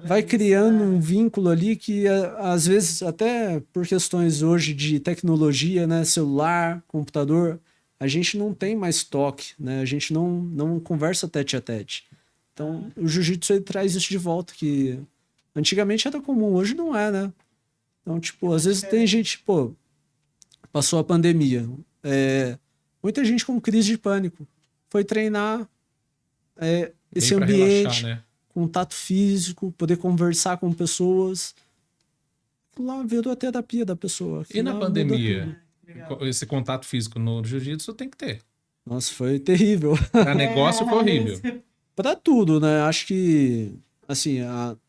Speaker 3: Vai criando um vínculo ali que, às vezes, até por questões hoje de tecnologia, né? Celular, computador, a gente não tem mais toque, né? A gente não conversa tete a tete. Então, o jiu-jitsu ele traz isso de volta, que antigamente era comum, hoje não é, né? Então, tipo, às vezes tem gente, pô, passou a pandemia, muita gente com crise de pânico, foi treinar esse
Speaker 1: Bem pra
Speaker 3: ambiente,
Speaker 1: relaxar, né?
Speaker 3: contato físico, poder conversar com pessoas. Lá virou a terapia da pessoa.
Speaker 1: E na
Speaker 3: Lá muda
Speaker 1: pandemia,
Speaker 3: tudo.
Speaker 1: esse contato físico no jiu-jitsu tem que ter.
Speaker 3: Nossa, foi terrível.
Speaker 1: Pra negócio foi horrível.
Speaker 3: Para tudo, né? Acho que, assim,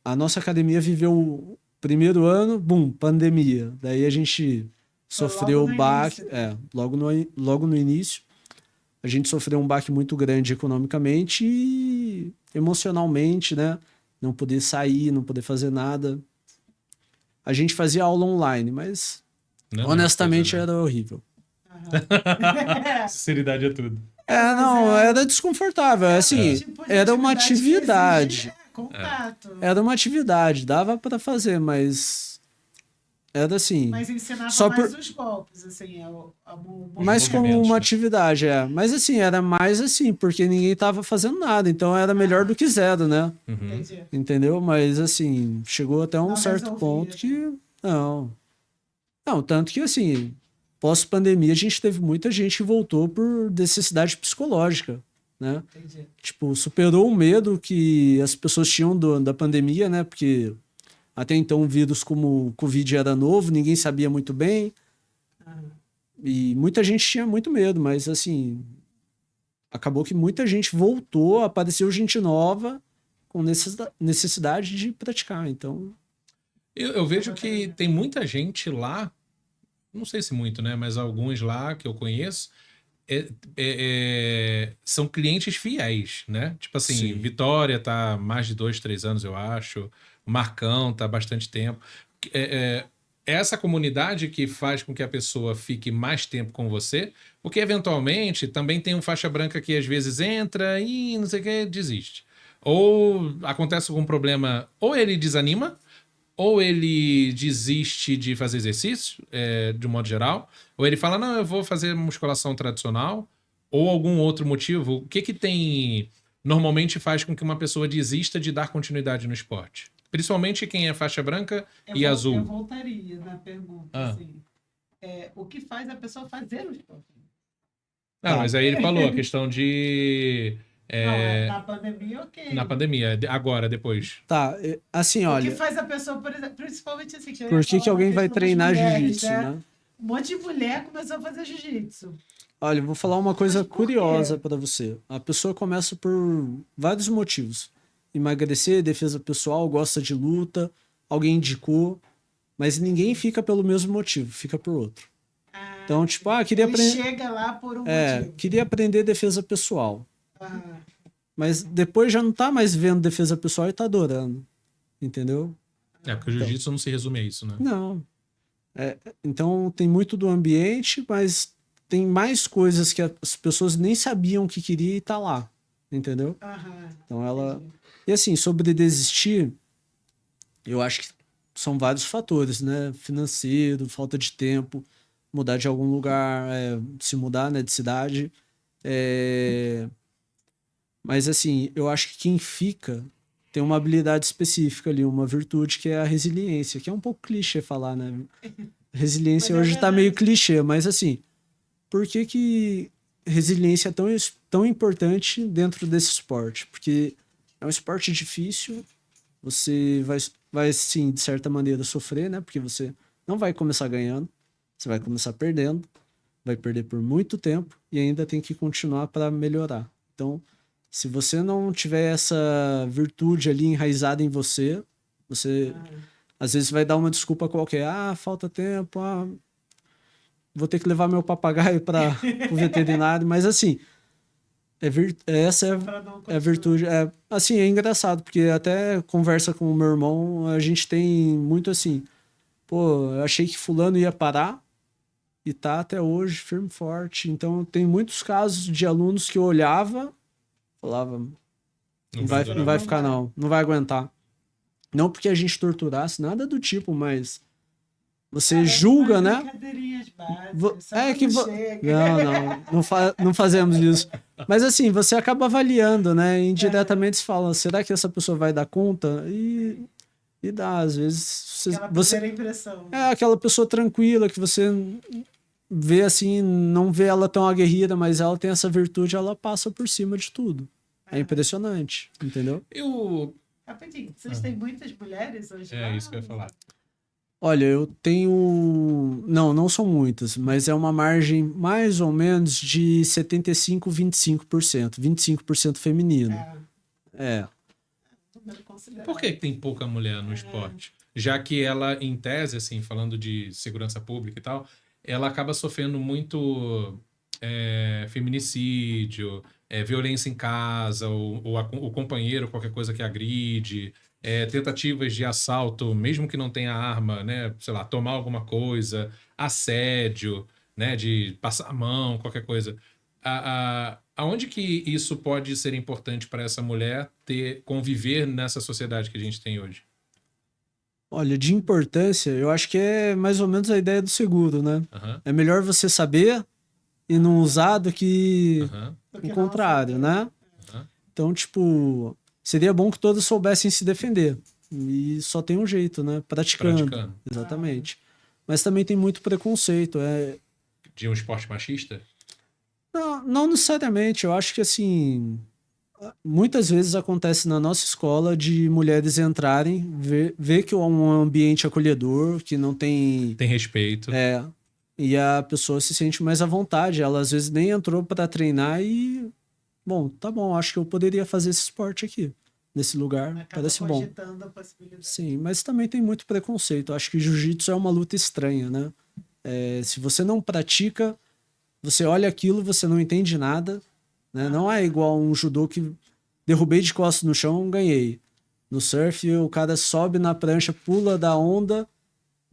Speaker 3: a nossa academia viveu o primeiro ano, bum, pandemia. Daí a gente sofreu
Speaker 2: logo no
Speaker 3: baque,
Speaker 2: início.
Speaker 3: logo no início. A gente sofreu um baque muito grande economicamente e emocionalmente, né? Não poder sair, não poder fazer nada. A gente fazia aula online, mas
Speaker 1: Não é
Speaker 3: honestamente
Speaker 1: coisa, né?
Speaker 3: era horrível.
Speaker 1: Sinceridade é tudo.
Speaker 3: Não, era desconfortável. Assim,
Speaker 2: Tipo de
Speaker 3: era uma
Speaker 2: que
Speaker 3: atividade.
Speaker 2: exige, contato.
Speaker 3: Era uma atividade, dava para fazer, mas era assim,
Speaker 2: Mas ensinava
Speaker 3: Só
Speaker 2: mais
Speaker 3: por-
Speaker 2: os golpes, assim.
Speaker 3: mais como
Speaker 1: movimentos,
Speaker 3: uma
Speaker 1: né?
Speaker 3: atividade, Mas assim, era mais assim, porque ninguém tava fazendo nada, então era melhor do que zero, né?
Speaker 2: Entendi.
Speaker 3: Entendeu? Mas assim, chegou até um
Speaker 2: Não
Speaker 3: certo
Speaker 2: resolvia,
Speaker 3: ponto
Speaker 2: né?
Speaker 3: que não. Não, tanto que assim, pós-pandemia a gente teve muita gente que voltou por necessidade psicológica, né?
Speaker 2: Entendi.
Speaker 3: Tipo, superou o medo que as pessoas tinham da pandemia, né? Porque até então um vírus como o Covid era novo, ninguém sabia muito bem. E muita gente tinha muito medo, mas assim, acabou que muita gente voltou, apareceu gente nova com necessidade de praticar. Então,
Speaker 1: Eu vejo que tem muita gente lá, não sei se muito, né? Mas alguns lá que eu conheço são clientes fiéis, né? Tipo assim,
Speaker 3: Sim.
Speaker 1: Vitória tá há mais de 2, 3 anos, eu acho. Marcão tá há bastante tempo. É essa comunidade que faz com que a pessoa fique mais tempo com você, porque eventualmente também tem um faixa branca que às vezes entra e não sei o que, desiste. Ou acontece algum problema, ou ele desanima, ou ele desiste de fazer exercício, de um modo geral, ou ele fala, não, eu vou fazer musculação tradicional, ou algum outro motivo. O que tem normalmente faz com que uma pessoa desista de dar continuidade no esporte? Principalmente quem é faixa branca
Speaker 2: Eu
Speaker 1: e
Speaker 2: vol-
Speaker 1: azul.
Speaker 2: Eu voltaria na pergunta,
Speaker 1: Ah.
Speaker 2: assim. O que faz a pessoa fazer o esporte?
Speaker 1: Ah,
Speaker 3: Tá.
Speaker 1: mas aí ele falou a questão de...
Speaker 2: Na pandemia, ok.
Speaker 1: na pandemia, agora, depois.
Speaker 3: Tá, assim,
Speaker 2: O que
Speaker 3: olha,
Speaker 2: faz a pessoa, por exemplo, principalmente assim, que eu
Speaker 3: por
Speaker 2: ia
Speaker 3: que que
Speaker 2: falar da
Speaker 3: alguém vai
Speaker 2: questão das
Speaker 3: treinar
Speaker 2: mulheres,
Speaker 3: jiu-jitsu, né?
Speaker 2: Um monte de mulher começou a fazer jiu-jitsu.
Speaker 3: Olha, eu vou falar uma coisa
Speaker 2: Mas por quê?
Speaker 3: curiosa pra você. A pessoa começa por vários motivos. Emagrecer, defesa pessoal, gosta de luta, alguém indicou, mas ninguém fica pelo mesmo motivo, fica por outro. Então, tipo, queria
Speaker 2: Ele
Speaker 3: aprender,
Speaker 2: chega lá por um motivo.
Speaker 3: queria aprender defesa pessoal,
Speaker 2: Ah,
Speaker 3: mas depois já não tá mais vendo defesa pessoal e tá adorando, entendeu?
Speaker 1: Porque o jiu-jitsu não se resume a isso, né?
Speaker 3: Não. Então tem muito do ambiente, mas tem mais coisas que as pessoas nem sabiam que queria e tá lá, entendeu? Então ela.
Speaker 2: entendi.
Speaker 3: E assim, sobre desistir, eu acho que são vários fatores, né? Financeiro, falta de tempo, mudar de algum lugar, se mudar, né, de cidade. Mas assim, eu acho que quem fica tem uma habilidade específica ali, uma virtude que é a resiliência, que é um pouco clichê falar, né? Resiliência
Speaker 2: Mas é
Speaker 3: hoje tá
Speaker 2: verdade.
Speaker 3: meio clichê, mas assim, por que que resiliência é tão importante dentro desse esporte? Porque é um esporte difícil, você vai sim, de certa maneira, sofrer, né? Porque você não vai começar ganhando, você vai começar perdendo, vai perder por muito tempo e ainda tem que continuar para melhorar. Então, se você não tiver essa virtude ali enraizada em você, você às vezes vai dar uma desculpa qualquer. Falta tempo, vou ter que levar meu papagaio para o veterinário. Mas assim, essa
Speaker 2: Pra não
Speaker 3: é a
Speaker 2: continuar.
Speaker 3: virtude. Assim, é engraçado, porque até conversa com o meu irmão, a gente tem muito assim, pô, eu achei que fulano ia parar e tá até hoje firme e forte. Então tem muitos casos de alunos que eu olhava, falava, não vai
Speaker 1: durar.
Speaker 3: ficar não vai aguentar. Não porque a gente torturasse, nada do tipo, mas você
Speaker 2: Cara,
Speaker 3: julga,
Speaker 2: umas
Speaker 3: né?
Speaker 2: brincadeirinhas básicas,
Speaker 3: Vo-
Speaker 2: só
Speaker 3: É que
Speaker 2: quando
Speaker 3: vo-
Speaker 2: chega.
Speaker 3: não fazemos isso. Mas assim, você acaba avaliando, né? Indiretamente você fala, será que essa pessoa vai dar conta? E dá, às vezes
Speaker 2: Aquela primeira impressão.
Speaker 3: é aquela pessoa tranquila que você vê assim, não vê ela tão aguerrida, mas ela tem essa virtude, ela passa por cima de tudo. É impressionante, entendeu?
Speaker 1: Eu...
Speaker 2: Rapidinho, vocês têm muitas mulheres hoje lá?
Speaker 1: É isso que eu ia falar.
Speaker 3: Olha, eu tenho. Não são muitas, mas é uma margem mais ou menos de 75, 25%. 25% feminino. É.
Speaker 2: Número considerável.
Speaker 1: Por que tem pouca mulher no esporte? Já que ela, em tese, assim, falando de segurança pública e tal, ela acaba sofrendo muito feminicídio, violência em casa, ou o companheiro, qualquer coisa que agride, tentativas de assalto, mesmo que não tenha arma, né? Sei lá, tomar alguma coisa, assédio, né? De passar a mão, qualquer coisa. Aonde que isso pode ser importante para essa mulher conviver nessa sociedade que a gente tem hoje?
Speaker 3: Olha, de importância, eu acho que é mais ou menos a ideia do seguro, né?
Speaker 1: Aham,
Speaker 3: É melhor você saber e não usar do que
Speaker 1: aham,
Speaker 2: Do que
Speaker 3: o
Speaker 2: não
Speaker 3: contrário,
Speaker 2: saber.
Speaker 3: né?
Speaker 1: aham.
Speaker 3: Então, tipo, seria bom que todos soubessem se defender. E só tem um jeito, né? Praticando.
Speaker 1: Praticando.
Speaker 3: Exatamente. Mas também tem muito preconceito.
Speaker 1: De um esporte machista?
Speaker 3: Não necessariamente. Eu acho que, assim, muitas vezes acontece na nossa escola de mulheres entrarem, ver que é um ambiente acolhedor, que não tem.
Speaker 1: Tem respeito.
Speaker 3: E a pessoa se sente mais à vontade. Ela às vezes nem entrou para treinar e. Bom, tá bom, acho que eu poderia fazer esse esporte aqui, nesse lugar.
Speaker 2: Acaba
Speaker 3: Parece bom.
Speaker 2: cogitando a possibilidade.
Speaker 3: Sim, mas também tem muito preconceito. Eu acho que jiu-jitsu é uma luta estranha, né? Se você não pratica, você olha aquilo, você não entende nada, né? Não é igual um judô que derrubei de costas no chão, ganhei. No surf, o cara sobe na prancha, pula da onda,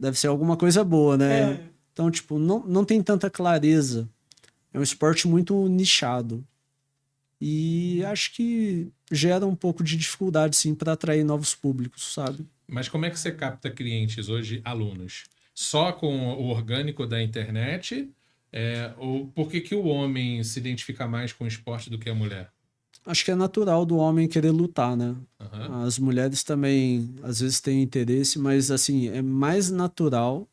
Speaker 3: deve ser alguma coisa boa, né? Então, tipo, não tem tanta clareza. É um esporte muito nichado. E acho que gera um pouco de dificuldade, sim, para atrair novos públicos, sabe?
Speaker 1: Mas como é que você capta clientes hoje, alunos? Só com o orgânico da internet? Ou por que que o homem se identifica mais com o esporte do que a mulher?
Speaker 3: Acho que é natural do homem querer lutar, né?
Speaker 1: Aham.
Speaker 3: As mulheres também, às vezes, têm interesse, mas, assim, é mais natural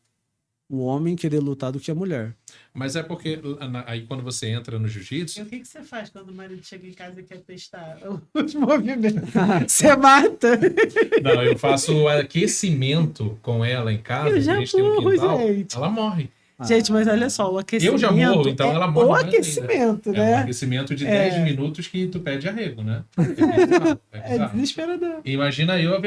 Speaker 3: o homem querer lutar do que a mulher.
Speaker 1: Mas é porque aí quando você entra no
Speaker 2: E
Speaker 1: jiu-jitsu,
Speaker 2: o que você faz quando o marido chega em casa e quer testar os movimentos? Você mata?
Speaker 1: não, eu faço o aquecimento com ela em casa,
Speaker 2: Eu
Speaker 1: que
Speaker 2: já
Speaker 1: a gente tem um
Speaker 2: morro,
Speaker 1: quintal,
Speaker 2: gente.
Speaker 1: ela morre.
Speaker 2: Gente, mas olha só, o aquecimento
Speaker 1: Eu já morro, então ela morre
Speaker 2: o
Speaker 1: mais ainda.
Speaker 2: aquecimento,
Speaker 1: É um
Speaker 2: né?
Speaker 1: aquecimento de 10 minutos que tu pede arrego, né? É
Speaker 2: É
Speaker 1: bizarro.
Speaker 2: desesperador.
Speaker 1: Imagina eu, a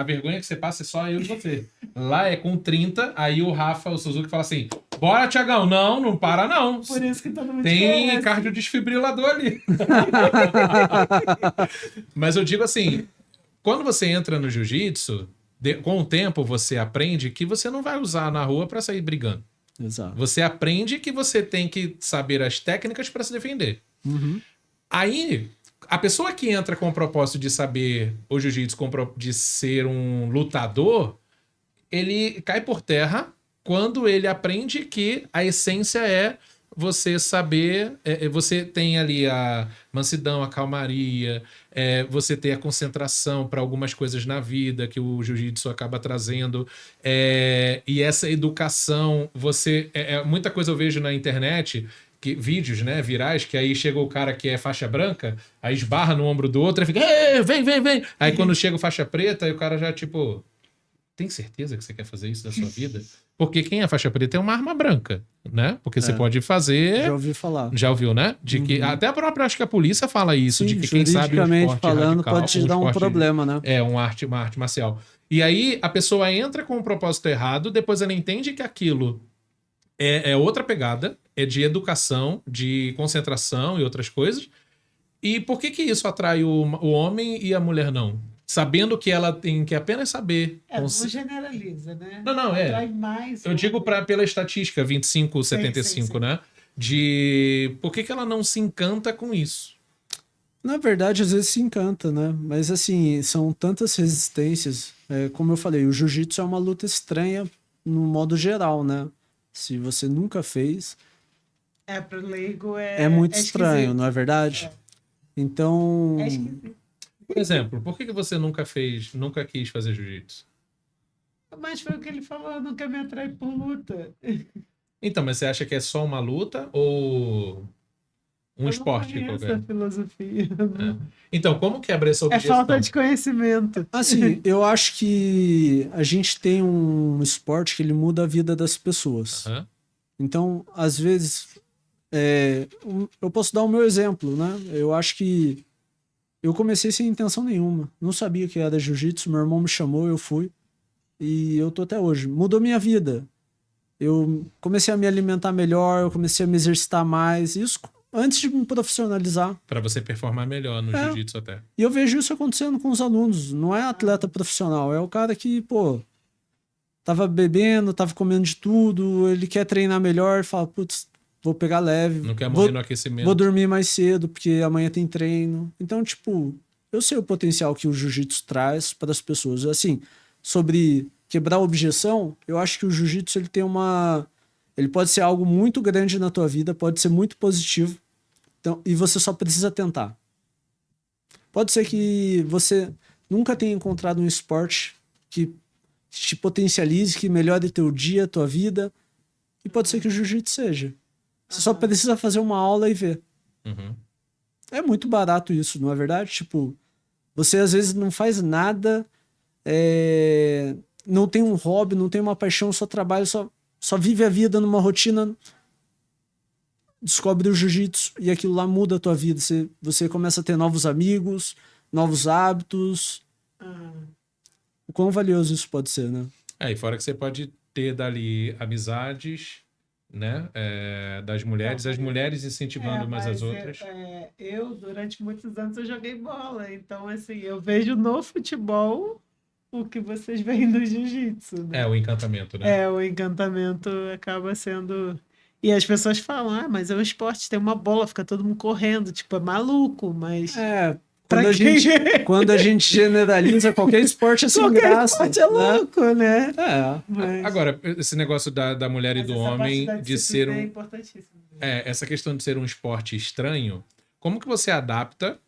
Speaker 1: vergonha que você passa é só eu e você. Lá é com 30, aí o Rafa, o Suzuki, fala assim: bora, Tiagão. Não, não para não.
Speaker 2: Por isso que todo mundo
Speaker 1: Tem
Speaker 2: conhece.
Speaker 1: cardiodesfibrilador ali. Mas eu digo assim, quando você entra no jiu-jitsu, com o tempo você aprende que você não vai usar na rua pra sair brigando.
Speaker 3: Exato.
Speaker 1: Você aprende que você tem que saber as técnicas pra se defender.
Speaker 3: Uhum.
Speaker 1: Aí, a pessoa que entra com o propósito de saber o jiu-jitsu, de ser um lutador, ele cai por terra quando ele aprende que a essência é você saber, você tem ali a mansidão, a calmaria, você ter a concentração para algumas coisas na vida que o jiu-jitsu acaba trazendo, e essa educação, muita coisa eu vejo na internet, vídeos, né, virais, que aí chega o cara que é faixa branca, aí esbarra no ombro do outro e fica, vem, vem, vem. Aí quando chega o faixa preta, aí o cara já tipo, tem certeza que você quer fazer isso da sua vida? Porque quem é faixa preta é uma arma branca, né? Porque você pode fazer...
Speaker 3: Já ouvi falar.
Speaker 1: Já ouviu, né? De que até a própria, acho que a polícia fala isso,
Speaker 3: Sim,
Speaker 1: de que quem sabe um
Speaker 3: juridicamente
Speaker 1: esporte
Speaker 3: falando,
Speaker 1: radical,
Speaker 3: pode te dar um
Speaker 1: esporte-
Speaker 3: problema, né?
Speaker 1: uma arte marcial. E aí a pessoa entra com o propósito errado, depois ela entende que aquilo é outra pegada, é de educação, de concentração e outras coisas. E por que que isso atrai o homem e a mulher não? Sabendo que ela tem que apenas saber.
Speaker 2: Não generaliza, né?
Speaker 1: Não,
Speaker 2: Atrai mais.
Speaker 1: Eu digo pela estatística 25-75,
Speaker 2: sim.
Speaker 1: né? De por que que ela não se encanta com isso?
Speaker 3: Na verdade, às vezes se encanta, né? Mas, assim, são tantas resistências. Como eu falei, o jiu-jitsu é uma luta estranha no modo geral, né? Se você nunca fez,
Speaker 2: Pro leigo
Speaker 3: é muito estranho,
Speaker 2: esquisito.
Speaker 3: não é verdade? Então,
Speaker 2: É esquisito.
Speaker 1: Por exemplo, por que que você nunca quis fazer jiu-jitsu?
Speaker 2: Mas foi o que ele falou, eu nunca me atrai por luta.
Speaker 1: Então, mas você acha que é só uma luta ou um esporte
Speaker 2: Eu não conheço
Speaker 1: qualquer?
Speaker 2: a filosofia.
Speaker 1: Então, como quebra essa
Speaker 2: É
Speaker 1: objeção?
Speaker 2: falta de conhecimento.
Speaker 3: assim, eu acho que a gente tem um esporte que ele muda a vida das pessoas.
Speaker 1: Aham.
Speaker 3: Então, às vezes, eu posso dar o meu exemplo, né? Eu acho que eu comecei sem intenção nenhuma. Não sabia que era jiu-jitsu, meu irmão me chamou, eu fui. E eu tô até hoje. Mudou minha vida. Eu comecei a me alimentar melhor, eu comecei a me exercitar mais. Isso antes de me profissionalizar.
Speaker 1: Pra você performar melhor no jiu-jitsu até.
Speaker 3: E eu vejo isso acontecendo com os alunos. Não é atleta profissional, é o cara que, pô, tava bebendo, tava comendo de tudo, ele quer treinar melhor, fala, putz, vou pegar leve.
Speaker 1: Não quer morrer no aquecimento.
Speaker 3: Vou dormir mais cedo, porque amanhã tem treino. Então, tipo, eu sei o potencial que o jiu-jitsu traz para as pessoas. Assim, sobre quebrar a objeção, eu acho que o jiu-jitsu ele tem ele pode ser algo muito grande na tua vida, pode ser muito positivo. Então, e você só precisa tentar. Pode ser que você nunca tenha encontrado um esporte que te potencialize, que melhore teu dia, tua vida. E pode ser que o jiu-jitsu seja. Você só precisa fazer uma aula e ver.
Speaker 1: Uhum.
Speaker 3: É muito barato isso, não é verdade? Tipo, você às vezes não faz nada, não tem um hobby, não tem uma paixão, só trabalha, só vive a vida numa rotina, descobre o jiu-jitsu e aquilo lá muda a tua vida. Você começa a ter novos amigos, novos hábitos. O quão valioso isso pode ser, né?
Speaker 1: E fora que você pode ter dali amizades, né? Das mulheres, as mulheres incentivando umas às outras.
Speaker 2: Eu, durante muitos anos, eu joguei bola. Então, assim, eu vejo no futebol o que vocês veem no jiu-jitsu, né?
Speaker 1: O encantamento, né?
Speaker 2: O encantamento acaba sendo... E as pessoas falam, mas é um esporte, tem uma bola, fica todo mundo correndo. Tipo, é maluco, mas...
Speaker 3: Quando a gente generaliza qualquer esporte é sem
Speaker 2: qualquer
Speaker 3: graça.
Speaker 2: esporte é louco, né?
Speaker 3: Mas...
Speaker 1: Agora, esse negócio da mulher e do homem de ser
Speaker 2: é importantíssimo.
Speaker 1: essa questão de ser um esporte estranho, como que você adapta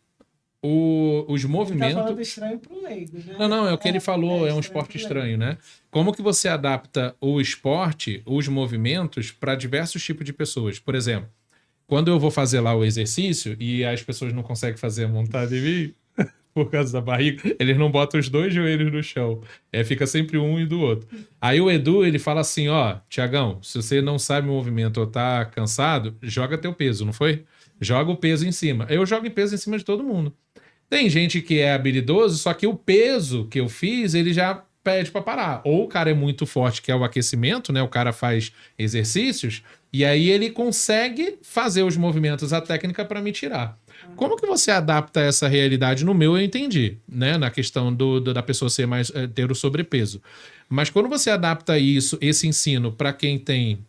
Speaker 1: os
Speaker 2: Tá
Speaker 1: movimentos...
Speaker 2: falando estranho pro leigo, né?
Speaker 1: Não, é o que ele falou, é um esporte
Speaker 2: pro leigo.
Speaker 1: estranho, né? Como que você adapta o esporte, os movimentos, para diversos tipos de pessoas? Por exemplo, quando eu vou fazer lá o exercício e as pessoas não conseguem fazer a montada em mim, por causa da barriga, eles não botam os dois joelhos no chão. Fica sempre um e do outro. Aí o Edu, ele fala assim, ó, Tiagão, se você não sabe o movimento ou tá cansado, joga teu peso, não foi? Joga o peso em cima. Eu jogo em peso em cima de todo mundo. Tem gente que é habilidoso, só que o peso que eu fiz, ele já pede pra parar. Ou o cara é muito forte, que é o aquecimento, né? O cara faz exercícios, e aí ele consegue fazer os movimentos, a técnica para me tirar. Como que você adapta essa realidade? No meu eu entendi, né? Na questão da pessoa ser mais ter o sobrepeso. Mas quando você adapta isso, esse ensino para quem tem,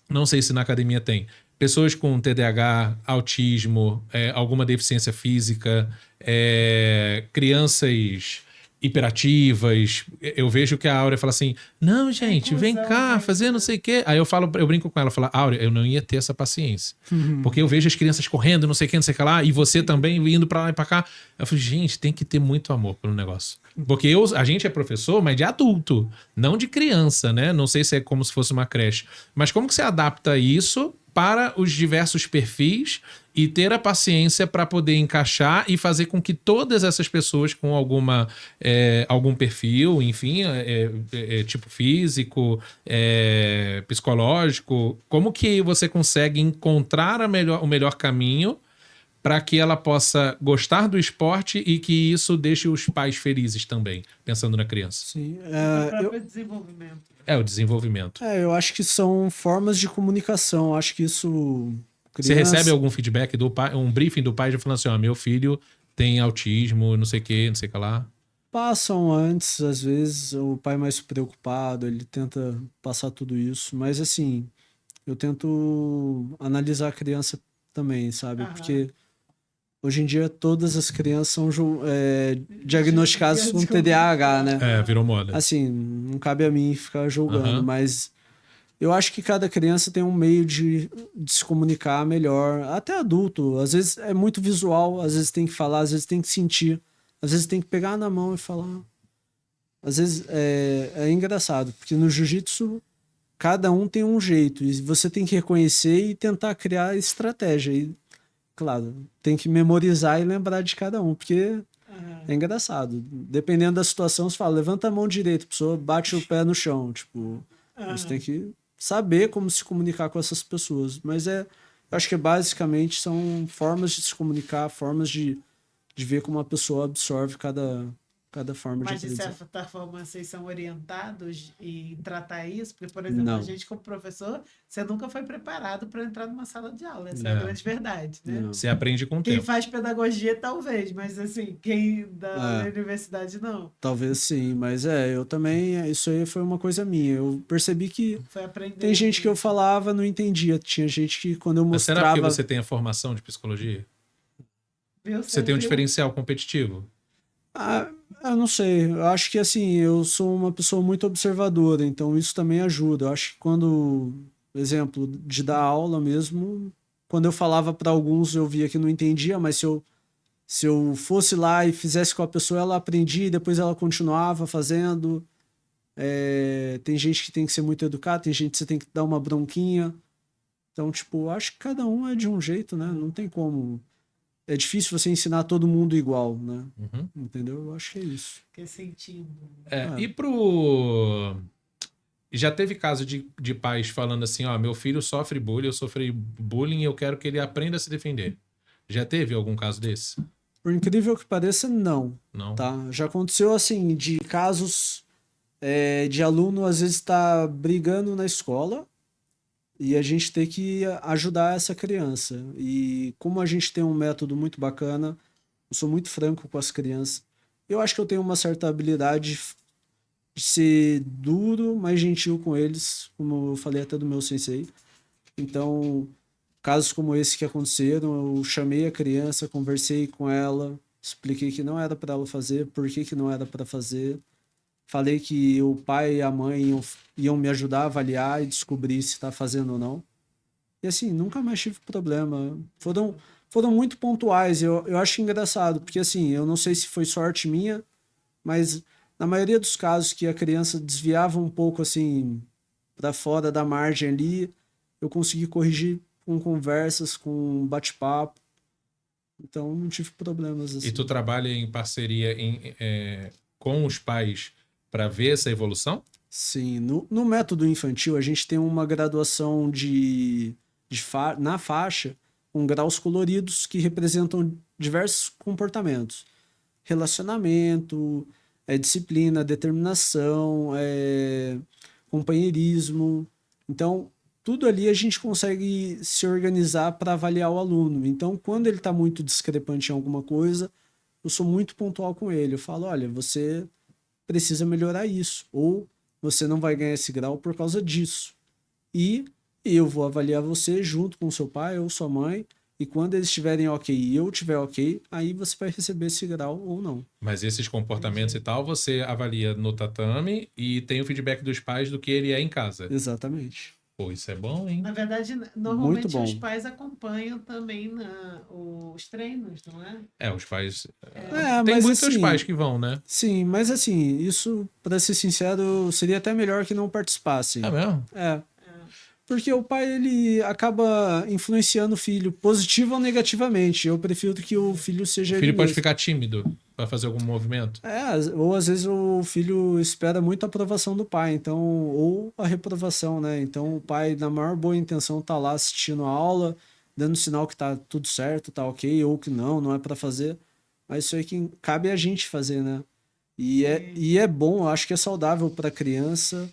Speaker 1: não sei se na academia tem, pessoas com TDAH, autismo, alguma deficiência física, crianças hiperativas. Eu vejo que a Áurea fala assim, não, gente, vem cá, fazer não sei o quê. Aí eu brinco com ela, falo, Áurea, eu não ia ter essa paciência. Porque eu vejo as crianças correndo, não sei o que lá, e você também indo pra lá e pra cá. Eu falo, gente, tem que ter muito amor pelo negócio. Porque a gente é professor, mas de adulto, não de criança, né? Não sei se é como se fosse uma creche. Mas como que você adapta isso para os diversos perfis e ter a paciência para poder encaixar e fazer com que todas essas pessoas com algum perfil, enfim, tipo físico, psicológico, como que você consegue encontrar o melhor caminho para que ela possa gostar do esporte e que isso deixe os pais felizes também, pensando na criança?
Speaker 3: Sim.
Speaker 2: O próprio desenvolvimento.
Speaker 1: O desenvolvimento.
Speaker 3: Eu acho que são formas de comunicação. Acho que isso...
Speaker 1: Você recebe algum feedback do pai, um briefing do pai já falando assim, ó, meu filho tem autismo, não sei o que lá.
Speaker 3: Passam antes, às vezes, o pai mais preocupado, ele tenta passar tudo isso. Mas, assim, eu tento analisar a criança também, sabe? Porque hoje em dia todas as crianças são diagnosticadas com TDAH, né?
Speaker 1: Virou moda.
Speaker 3: Assim, não cabe a mim ficar julgando, mas eu acho que cada criança tem um meio de se comunicar melhor. Até adulto, às vezes é muito visual, às vezes tem que falar, às vezes tem que sentir, às vezes tem que pegar na mão e falar. Às vezes é engraçado, porque no jiu-jitsu cada um tem um jeito e você tem que reconhecer e tentar criar estratégia. E, claro, tem que memorizar e lembrar de cada um, porque é engraçado. Dependendo da situação, você fala, levanta a mão direita, a pessoa bate o pé no chão. Tipo, você tem que saber como se comunicar com essas pessoas. Mas eu acho que basicamente são formas de se comunicar, formas de ver como a pessoa absorve cada forma de aprendizagem.
Speaker 2: Mas, de certa forma, vocês são orientados em tratar isso? Porque, por exemplo, a gente, como professor, você nunca foi preparado para entrar numa sala de aula. Essa é a grande verdade, né?
Speaker 3: Não.
Speaker 1: Você aprende com o
Speaker 2: Quem
Speaker 1: tempo.
Speaker 2: faz pedagogia, talvez, mas, assim, quem da universidade, não.
Speaker 3: Talvez sim, mas eu também, isso aí foi uma coisa minha. Eu percebi que
Speaker 2: Foi aprender.
Speaker 3: tem gente que eu falava não entendia. Tinha gente que, quando eu
Speaker 1: Mas
Speaker 3: mostrava...
Speaker 1: será que você tem a formação de psicologia? Você tem um diferencial competitivo?
Speaker 3: Eu não sei. Eu acho que, assim, eu sou uma pessoa muito observadora, então isso também ajuda. Eu acho que quando, exemplo, de dar aula mesmo, quando eu falava para alguns eu via que não entendia, mas se eu fosse lá e fizesse com a pessoa, ela aprendia e depois ela continuava fazendo. Tem gente que tem que ser muito educado, tem gente que você tem que dar uma bronquinha. Então, tipo, acho que cada um é de um jeito, né? Não tem como... É difícil você ensinar todo mundo igual, né? Entendeu? Eu acho que é isso.
Speaker 2: Que sentindo.
Speaker 1: E já teve caso de pais falando assim, ó, meu filho sofre bullying, eu sofri bullying e eu quero que ele aprenda a se defender. Já teve algum caso desse?
Speaker 3: Por incrível que pareça, não.
Speaker 1: Não.
Speaker 3: Tá? Já aconteceu, assim, de casos de aluno, às vezes, tá brigando na escola e a gente tem que ajudar essa criança. E como a gente tem um método muito bacana, eu sou muito franco com as crianças. Eu acho que eu tenho uma certa habilidade de ser duro, mas gentil com eles, como eu falei até do meu sensei. Então, casos como esse que aconteceram, eu chamei a criança, conversei com ela, expliquei que não era para ela fazer, por que não era para fazer. Falei que o pai e a mãe iam me ajudar a avaliar e descobrir se está fazendo ou não. E assim, nunca mais tive problema. foram muito pontuais. Eu acho engraçado, porque assim, eu não sei se foi sorte minha, mas na maioria dos casos que a criança desviava um pouco assim para fora da margem ali, eu consegui corrigir com conversas, com bate-papo. Então não tive problemas assim.
Speaker 1: E tu trabalha em parceria com os pais para ver essa evolução?
Speaker 3: Sim, no método infantil a gente tem uma graduação na faixa com graus coloridos que representam diversos comportamentos. Relacionamento, disciplina, determinação, companheirismo. Então, tudo ali a gente consegue se organizar para avaliar o aluno. Então, quando ele está muito discrepante em alguma coisa, eu sou muito pontual com ele. Eu falo, olha, você precisa melhorar isso. Ou você não vai ganhar esse grau por causa disso. E eu vou avaliar você junto com seu pai ou sua mãe. E quando eles estiverem ok e eu estiver ok, aí você vai receber esse grau ou não.
Speaker 1: Mas esses comportamentos e tal, você avalia no tatame e tem o feedback dos pais do que ele é em casa.
Speaker 3: Exatamente.
Speaker 1: Pô, isso é bom, hein?
Speaker 2: Na verdade, normalmente
Speaker 3: Muito bom.
Speaker 2: os pais acompanham também os treinos, não é?
Speaker 1: Os pais...
Speaker 3: Mas
Speaker 1: tem muitos
Speaker 3: assim,
Speaker 1: pais que vão, né?
Speaker 3: Sim, mas assim, isso, para ser sincero, seria até melhor que não participassem.
Speaker 1: É mesmo?
Speaker 3: Porque o pai, ele acaba influenciando o filho, positivo ou negativamente. Eu prefiro que o filho seja
Speaker 1: O
Speaker 3: ele
Speaker 1: filho pode
Speaker 3: mesmo.
Speaker 1: ficar tímido para fazer algum movimento.
Speaker 3: Ou às vezes o filho espera muito a aprovação do pai, então, ou a reprovação, né? Então o pai, na maior boa intenção, tá lá assistindo a aula, dando sinal que tá tudo certo, tá ok, ou que não é para fazer. Mas isso aí que cabe a gente fazer, né? E é bom, eu acho que é saudável para a criança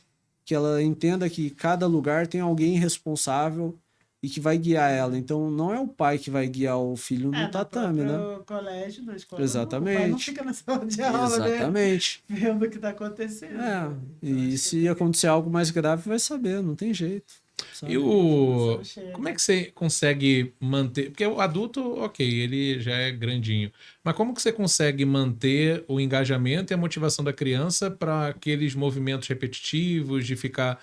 Speaker 3: que ela entenda que cada lugar tem alguém responsável e que vai guiar ela. Então, não é o pai que vai guiar o filho no tatame, né?
Speaker 2: No colégio, na escola.
Speaker 3: Exatamente.
Speaker 2: O pai não fica na sala de aula,
Speaker 3: Exatamente.
Speaker 2: né? Vendo o que está acontecendo.
Speaker 3: E se acontecer algo mais grave, vai saber, não tem jeito. Sabe?
Speaker 1: E como é que você consegue manter... Porque o adulto, ok, ele já é grandinho. Mas como que você consegue manter o engajamento e a motivação da criança para aqueles movimentos repetitivos, de ficar...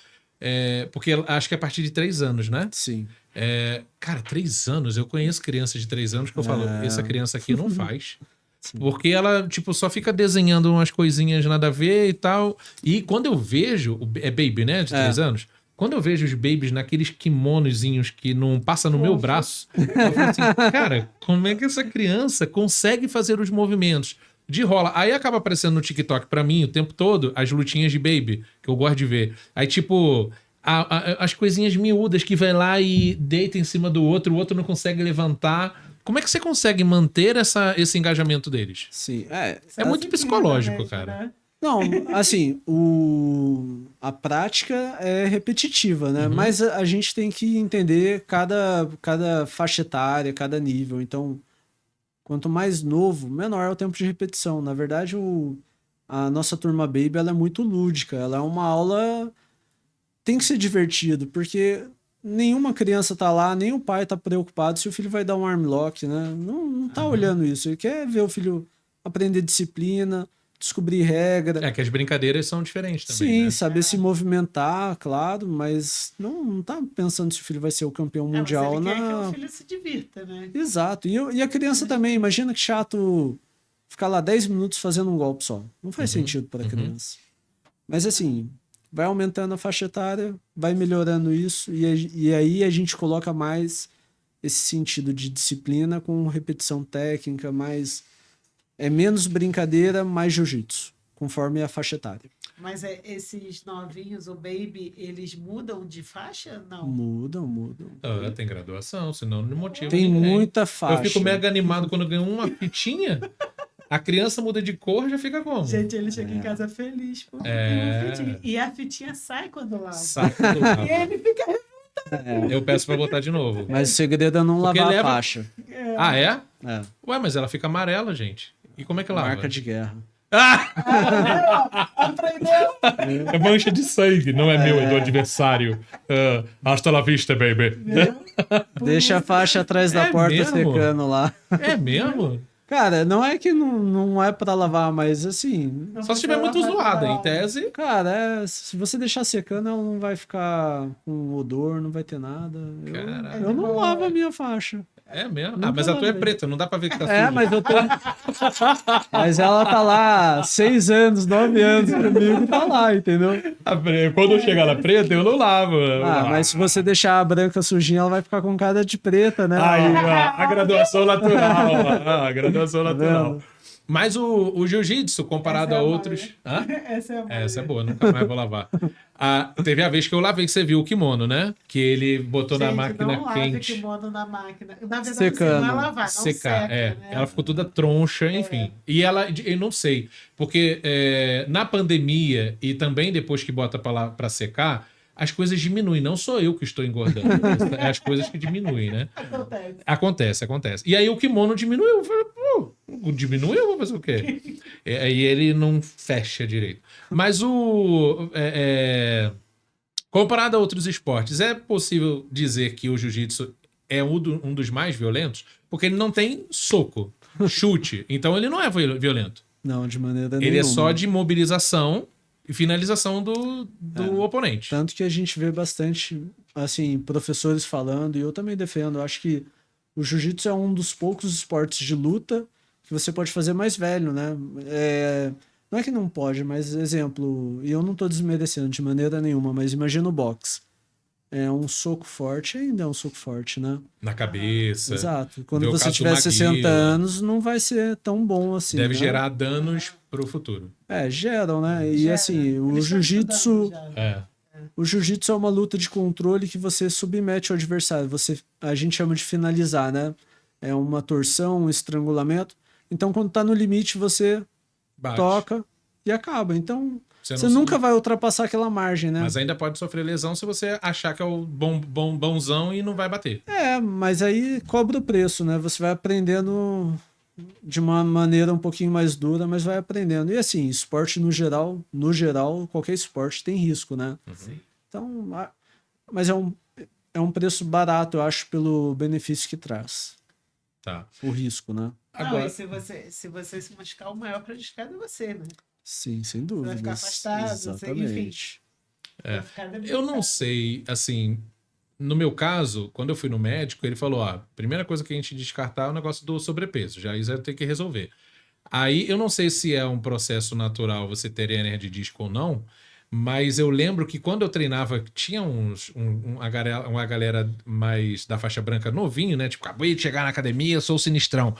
Speaker 1: porque acho que é a partir de 3 anos, né?
Speaker 3: Sim.
Speaker 1: Cara, 3 anos. Eu conheço crianças de 3 anos que eu falo, essa criança aqui não faz. Porque ela, tipo, só fica desenhando umas coisinhas nada a ver e tal. E quando eu vejo... É baby, né? De 3 anos. Quando eu vejo os babies naqueles kimonozinhos que não passa no meu braço, eu falo assim, cara, como é que essa criança consegue fazer os movimentos de rola? Aí acaba aparecendo no TikTok pra mim o tempo todo as lutinhas de baby, que eu gosto de ver. Aí, tipo, as coisinhas miúdas que vai lá e deita em cima do outro, o outro não consegue levantar. Como é que você consegue manter esse engajamento deles?
Speaker 3: Sim,
Speaker 1: É muito psicológico, cara.
Speaker 2: Né?
Speaker 3: Não, assim, a prática é repetitiva, né? Mas a gente tem que entender cada faixa etária, cada nível. Então, quanto mais novo, menor é o tempo de repetição. Na verdade, a nossa turma Baby, ela é muito lúdica. Ela é uma aula... Tem que ser divertido, porque nenhuma criança tá lá, nem o pai tá preocupado se o filho vai dar um armlock, né? Não tá olhando isso. Ele quer ver o filho aprender disciplina, descobrir regra.
Speaker 1: Que as brincadeiras são diferentes também.
Speaker 3: Sim,
Speaker 1: né?
Speaker 3: saber se movimentar, claro, mas não tá pensando se o filho vai ser o campeão mundial.
Speaker 2: Mas ele quer que o filho se divirta, né?
Speaker 3: Exato. E a criança também, imagina que chato ficar lá 10 minutos fazendo um golpe só. Não faz sentido para a criança. Mas assim, vai aumentando a faixa etária, vai melhorando isso, e aí a gente coloca mais esse sentido de disciplina com repetição técnica, menos brincadeira, mais jiu-jitsu, conforme a faixa etária.
Speaker 2: Mas esses novinhos, o baby, eles mudam de faixa? Não.
Speaker 3: Mudam.
Speaker 1: Tem graduação, senão não motiva
Speaker 3: Tem
Speaker 1: ninguém.
Speaker 3: muita faixa.
Speaker 1: Eu fico mega animado quando eu ganho uma fitinha. A criança muda de cor, já fica como?
Speaker 2: Gente, ele chega em casa feliz porque tem uma fitinha. E a fitinha sai quando lava.
Speaker 1: Sai quando lava.
Speaker 2: E ele fica...
Speaker 1: Eu peço pra botar de novo.
Speaker 3: Mas o segredo é não lavar a faixa.
Speaker 1: Ah, é?
Speaker 3: É.
Speaker 1: Ué, mas ela fica amarela, gente. E como é que lava?
Speaker 3: Marca de guerra.
Speaker 2: Aprendeu?
Speaker 1: É mancha de sangue, não é meu, é do adversário. Hasta la vista, baby.
Speaker 3: Deixa a faixa atrás da porta
Speaker 1: mesmo?
Speaker 3: secando lá.
Speaker 1: É mesmo?
Speaker 3: Cara, não é que não é pra lavar, mas assim...
Speaker 1: Só se estiver muito zoada, em tese.
Speaker 3: Cara, se você deixar secando, ela não vai ficar com odor, não vai ter nada. Eu não lavo a minha faixa.
Speaker 1: É mesmo?
Speaker 3: Nunca
Speaker 1: Mas a tua é
Speaker 3: lavei.
Speaker 1: preta, não dá pra ver que tá suja.
Speaker 3: É, mas eu tô. Mas ela tá lá 6 anos, 9 anos comigo e tá lá, entendeu?
Speaker 1: Quando eu chegar na preta, eu não lavo.
Speaker 3: Ah, mas se você deixar a branca sujinha, ela vai ficar com cara de preta, né?
Speaker 1: Aí, ó, a graduação natural. Ó, a graduação natural.
Speaker 3: vendo?
Speaker 1: Mas o jiu-jitsu, comparado
Speaker 2: Essa é
Speaker 1: a
Speaker 2: a
Speaker 1: outros... Hã?
Speaker 2: Essa é a
Speaker 1: Essa é boa, nunca mais vou lavar. Teve a vez que eu lavei, que você viu o kimono, né? Que ele botou na
Speaker 2: Gente,
Speaker 1: máquina
Speaker 2: não lave
Speaker 1: quente.
Speaker 2: kimono na máquina. Na verdade,
Speaker 3: Secando.
Speaker 2: você não é lavar, não
Speaker 1: Secar,
Speaker 2: seca,
Speaker 1: é.
Speaker 2: né?
Speaker 1: Ela ficou toda troncha, enfim. E ela, eu não sei, porque na pandemia e também depois que bota pra secar, as coisas diminuem. Não sou eu que estou engordando, é as coisas que diminuem, né? Acontece. E aí o kimono diminuiu. Eu falei, pô, diminuiu? Vou fazer o quê? Aí ele não fecha direito. Mas comparado a outros esportes, é possível dizer que o jiu-jitsu é um dos mais violentos? Porque ele não tem soco, chute. Então ele não é violento.
Speaker 3: Não, de maneira
Speaker 1: Ele
Speaker 3: nenhuma.
Speaker 1: é só de mobilização e finalização do oponente.
Speaker 3: Tanto que a gente vê bastante, assim, professores falando, e eu também defendo. Eu acho que o jiu-jitsu é um dos poucos esportes de luta que você pode fazer mais velho, né? Não é que não pode, mas exemplo, e eu não tô desmerecendo de maneira nenhuma, mas imagina o boxe. É um soco forte, ainda é um soco forte, né?
Speaker 1: Na cabeça.
Speaker 3: Exato. Quando
Speaker 1: Vê o
Speaker 3: você
Speaker 1: caso do
Speaker 3: tiver 60
Speaker 1: Maguila.
Speaker 3: anos, não vai ser tão bom assim.
Speaker 1: Deve
Speaker 3: né?
Speaker 1: gerar danos pro futuro.
Speaker 3: Geram, né? E
Speaker 2: Gera.
Speaker 3: assim, o
Speaker 2: Eles estão
Speaker 3: jiu-jitsu.
Speaker 2: estudando já.
Speaker 1: É.
Speaker 3: O jiu-jitsu é uma luta de controle que você submete ao adversário. A gente chama de finalizar, né? É uma torção, um estrangulamento. Então, quando tá no limite, você
Speaker 1: Bate.
Speaker 3: toca e acaba. Então, você
Speaker 1: não
Speaker 3: nunca vai ultrapassar aquela margem, né?
Speaker 1: Mas ainda pode sofrer lesão se você achar que é o bonzão e não vai bater.
Speaker 3: Mas aí cobra o preço, né? Você vai aprendendo de uma maneira um pouquinho mais dura, mas vai aprendendo. E assim, esporte no geral, qualquer esporte tem risco, né? Então, mas é um preço barato, eu acho, pelo benefício que traz.
Speaker 1: Tá.
Speaker 3: O risco, né?
Speaker 2: Não, e se você se machucar, o maior prejudicado é você, né?
Speaker 3: Sim, sem
Speaker 2: Você
Speaker 3: dúvida.
Speaker 2: vai ficar afastado,
Speaker 3: Exatamente.
Speaker 2: Vai ficar
Speaker 1: Eu não
Speaker 2: debilitado.
Speaker 1: sei, assim, no meu caso, quando eu fui no médico, ele falou, primeira coisa que a gente descartar é o negócio do sobrepeso, já isso eu tenho que resolver. Aí, eu não sei se é um processo natural você ter hernia de disco ou não, mas eu lembro que quando eu treinava, tinha uma galera mais da faixa branca novinho, né? Tipo, acabei de chegar na academia, sou sinistrão.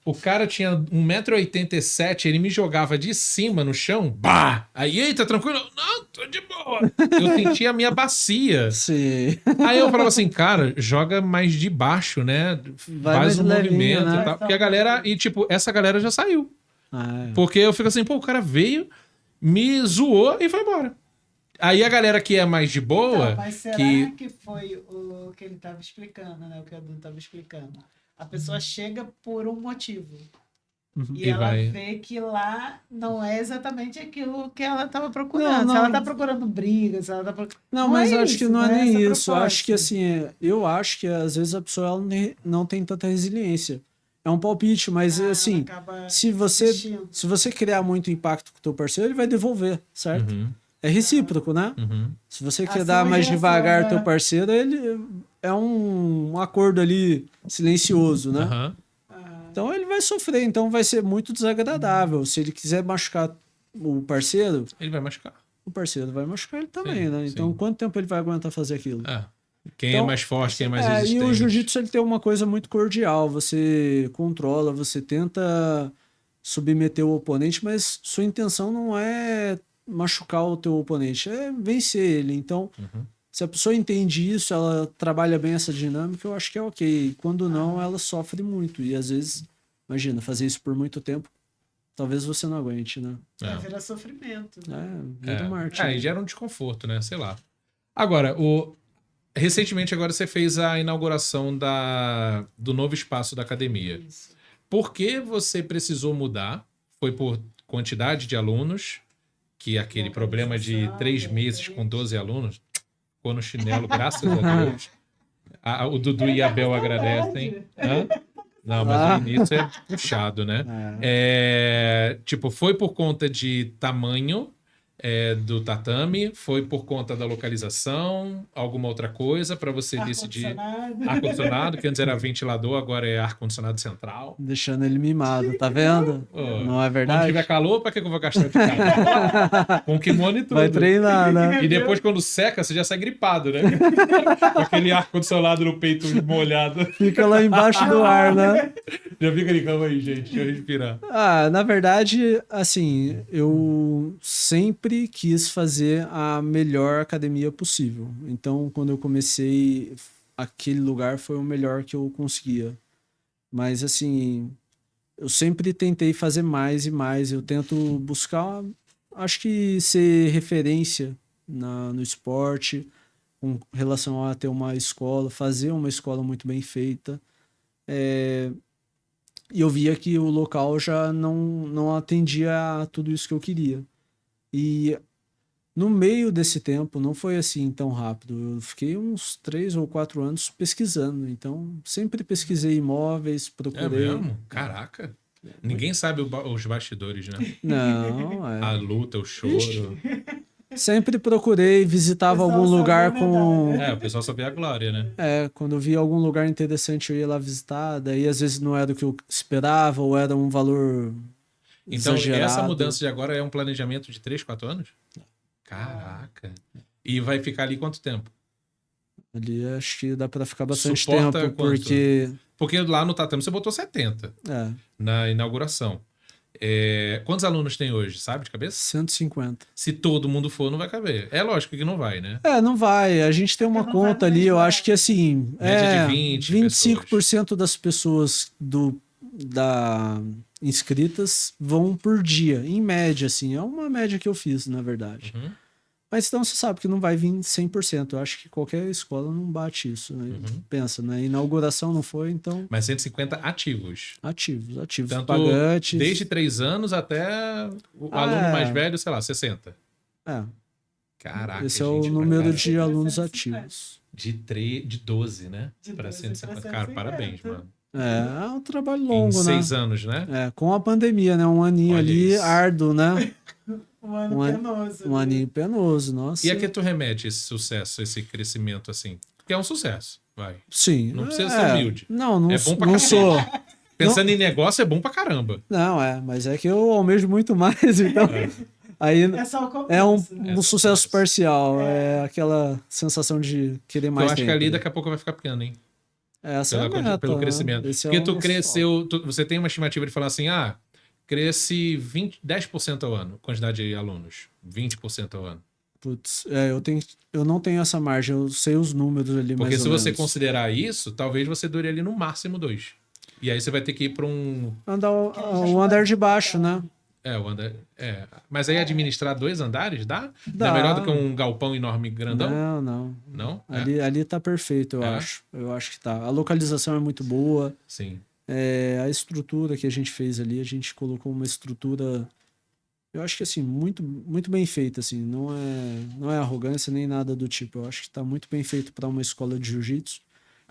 Speaker 1: O cara tinha 1,87 m, ele me jogava de cima no chão, bah! Aí, eita, tranquilo? Não, tô de boa. Eu sentia a minha bacia.
Speaker 3: Sim.
Speaker 1: Aí eu falava assim, cara, joga mais de baixo, né?
Speaker 3: Vai
Speaker 1: Faz
Speaker 3: mais
Speaker 1: um
Speaker 3: levinho,
Speaker 1: movimento
Speaker 3: né?
Speaker 1: e tal. Porque a galera, e tipo, essa galera já saiu. Porque eu fico assim, pô, o cara veio, me zoou e foi embora. Aí a galera que é mais de boa...
Speaker 2: Então, mas será que foi o que ele estava explicando, né? O que o Edu estava explicando. A pessoa chega por um motivo. E
Speaker 1: E
Speaker 2: ela
Speaker 1: vai.
Speaker 2: vê que lá não é exatamente aquilo que ela estava procurando.
Speaker 3: Não.
Speaker 2: Se ela está procurando briga, se ela está procurando...
Speaker 3: Não, mas
Speaker 2: é
Speaker 3: eu acho que não é
Speaker 2: essa
Speaker 3: nem
Speaker 2: a
Speaker 3: isso. Eu acho que
Speaker 2: proposta.
Speaker 3: assim, eu acho que às vezes a pessoa ela não tem tanta resiliência. É um palpite, mas
Speaker 2: Ela
Speaker 3: assim,
Speaker 2: acaba
Speaker 3: se
Speaker 2: desistindo.
Speaker 3: você criar muito impacto com o teu parceiro, ele vai devolver, certo? É recíproco, né? Se você quer
Speaker 2: Ação
Speaker 3: dar
Speaker 2: e
Speaker 3: mais
Speaker 2: reação,
Speaker 3: devagar
Speaker 2: né?
Speaker 3: teu parceiro, ele é um acordo ali silencioso, né?
Speaker 1: Aham.
Speaker 3: Então ele vai sofrer, então vai ser muito desagradável. Se ele quiser machucar o parceiro,
Speaker 1: Ele vai machucar.
Speaker 3: o parceiro vai machucar ele também,
Speaker 1: Sim,
Speaker 3: né? Então
Speaker 1: sim.
Speaker 3: quanto tempo ele vai aguentar fazer aquilo?
Speaker 1: Quem é
Speaker 3: Então,
Speaker 1: mais forte, quem é mais
Speaker 3: E
Speaker 1: resistente.
Speaker 3: o jiu-jitsu ele tem uma coisa muito cordial. Você controla, você tenta submeter o oponente, mas sua intenção não é machucar o teu oponente, é vencer ele. Então, se a pessoa entende isso, ela trabalha bem essa dinâmica, eu acho que é ok. Quando não, ela sofre muito. E às vezes, imagina, fazer isso por muito tempo, talvez você não aguente, né?
Speaker 2: Vai virar sofrimento. Né?
Speaker 3: Vira uma arte.
Speaker 1: E gera um desconforto, né? Sei lá. Agora, recentemente agora você fez a inauguração do novo espaço da academia.
Speaker 2: Isso.
Speaker 1: Por que você precisou mudar? Foi por quantidade de alunos, que aquele problema de 3 meses com 12 alunos ficou no chinelo, graças a Deus. O Dudu e a Bel agradecem. Hã? Não, mas o início é puxado, né? Tipo, foi por conta de tamanho. do tatame? Foi por conta da localização? Alguma outra coisa para você decidir? Ar-condicionado, que antes era ventilador, agora é ar-condicionado central.
Speaker 3: Deixando ele mimado, tá vendo?
Speaker 1: Pô,
Speaker 3: Não é
Speaker 1: quando
Speaker 3: verdade?
Speaker 1: tiver calor, para que eu vou gastar de casa? Com kimono e tudo.
Speaker 3: Vai treinar, né?
Speaker 1: E depois, quando seca, você já sai gripado, né? Com aquele ar-condicionado no peito molhado.
Speaker 3: Fica lá embaixo do ar, né?
Speaker 1: Já fica ali, calma aí, gente, deixa eu respirar.
Speaker 3: Na verdade, assim, eu sempre quis fazer a melhor academia possível. Então, quando eu comecei, aquele lugar foi o melhor que eu conseguia. Mas, assim, eu sempre tentei fazer mais e mais. Eu tento buscar, acho que ser referência no esporte, com relação a ter uma escola, fazer uma escola muito bem feita. E eu via que o local já não atendia a tudo isso que eu queria. E no meio desse tempo, não foi assim tão rápido. Eu fiquei uns 3 ou 4 anos pesquisando. Então, sempre pesquisei imóveis,
Speaker 1: É
Speaker 3: procurei.
Speaker 1: mesmo? Caraca. Ninguém sabe os bastidores, né?
Speaker 3: Não,
Speaker 1: A luta, o choro.
Speaker 3: Sempre procurei, visitava algum lugar com.
Speaker 1: O pessoal só vê a glória, né?
Speaker 3: Quando eu via algum lugar interessante, eu ia lá visitar. Daí, às vezes, não era o que eu esperava, ou era um valor
Speaker 1: Então,
Speaker 3: exagerado.
Speaker 1: essa mudança de agora é um planejamento de 3, 4 anos? Caraca. E vai ficar ali quanto tempo?
Speaker 3: Ali acho que dá pra ficar bastante
Speaker 1: Suporta
Speaker 3: tempo,
Speaker 1: quanto?
Speaker 3: porque.
Speaker 1: Porque lá no tatame você botou 70 na inauguração. Quantos alunos tem hoje, sabe de cabeça?
Speaker 3: 150.
Speaker 1: Se todo mundo for, não vai caber. É lógico que não vai, né?
Speaker 3: Não vai. A gente tem uma conta ali, eu acho que assim.
Speaker 1: Média de 20
Speaker 3: 25% das pessoas inscritas vão por dia, em média, assim. É uma média que eu fiz, na verdade.
Speaker 1: Uhum.
Speaker 3: Mas então você sabe que não vai vir 100%. Eu acho que qualquer escola não bate isso. Né? Pensa, né? Inauguração não foi, então.
Speaker 1: Mas 150 ativos.
Speaker 3: Ativos,
Speaker 1: Tanto
Speaker 3: pagantes.
Speaker 1: desde 3 anos até o aluno mais velho, sei lá, 60. Caraca,
Speaker 3: esse é o número de alunos ativos.
Speaker 1: De 12, né? Para 150. Cara, parabéns, mano.
Speaker 3: É um trabalho longo,
Speaker 1: em
Speaker 3: né?
Speaker 1: 6 anos, né?
Speaker 3: Com a pandemia, né? Um aninho
Speaker 1: Olha
Speaker 3: ali
Speaker 1: isso.
Speaker 3: árduo, né?
Speaker 2: Penoso.
Speaker 3: Um aninho penoso, nossa.
Speaker 1: E a que tu remete esse sucesso, esse crescimento assim? Porque é um sucesso, vai.
Speaker 3: Sim.
Speaker 1: Não precisa ser humilde.
Speaker 3: Não
Speaker 1: É bom pra
Speaker 3: não
Speaker 1: cacete.
Speaker 3: sou.
Speaker 1: Pensando em negócio é bom pra caramba.
Speaker 3: Não, mas é que eu almejo muito mais, então. Aí
Speaker 2: só o começo,
Speaker 3: é um
Speaker 1: né?
Speaker 3: sucesso parcial. É aquela sensação de querer mais
Speaker 1: Eu acho
Speaker 3: tempo.
Speaker 1: que ali daqui a pouco vai ficar pequeno, hein?
Speaker 3: Essa é a meta,
Speaker 1: Pelo
Speaker 3: né?
Speaker 1: crescimento.
Speaker 3: Esse é
Speaker 1: Porque
Speaker 3: o
Speaker 1: tu
Speaker 3: nosso
Speaker 1: cresceu, você tem uma estimativa de falar assim, cresce 10% ao ano, quantidade de alunos. 20% ao ano.
Speaker 3: Putz, eu não tenho essa margem, eu sei os números ali
Speaker 1: Porque
Speaker 3: mais
Speaker 1: se
Speaker 3: ou
Speaker 1: você
Speaker 3: menos.
Speaker 1: considerar isso, talvez você dure ali no máximo 2. E aí você vai ter que ir para um...
Speaker 3: O andar de baixo, né?
Speaker 1: Mas aí administrar 2 andares dá?
Speaker 3: Dá.
Speaker 1: Não é melhor do que um galpão enorme grandão?
Speaker 3: Não.
Speaker 1: Não?
Speaker 3: Ali tá perfeito, eu acho. Eu acho que tá. A localização é muito boa.
Speaker 1: Sim.
Speaker 3: A estrutura que a gente fez ali, a gente colocou uma estrutura, eu acho que assim, muito, muito bem feita, assim. Não é arrogância nem nada do tipo. Eu acho que tá muito bem feito para uma escola de jiu-jitsu,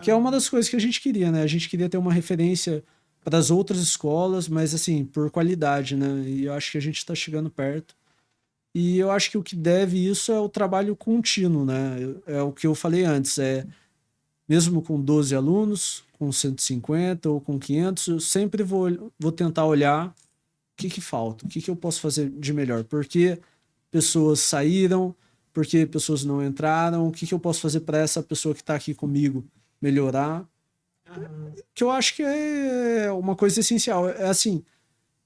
Speaker 3: que é uma das coisas que a gente queria, né? A gente queria ter uma referência para as outras escolas, mas assim, por qualidade, né? E eu acho que a gente está chegando perto. E eu acho que o que deve isso é o trabalho contínuo, né? É o que eu falei antes, mesmo com 12 alunos, com 150 ou com 500, eu sempre vou tentar olhar o que falta, o que eu posso fazer de melhor. Por que pessoas saíram, por que pessoas não entraram, o que eu posso fazer para essa pessoa que está aqui comigo melhorar. Que eu acho que é uma coisa essencial. É assim,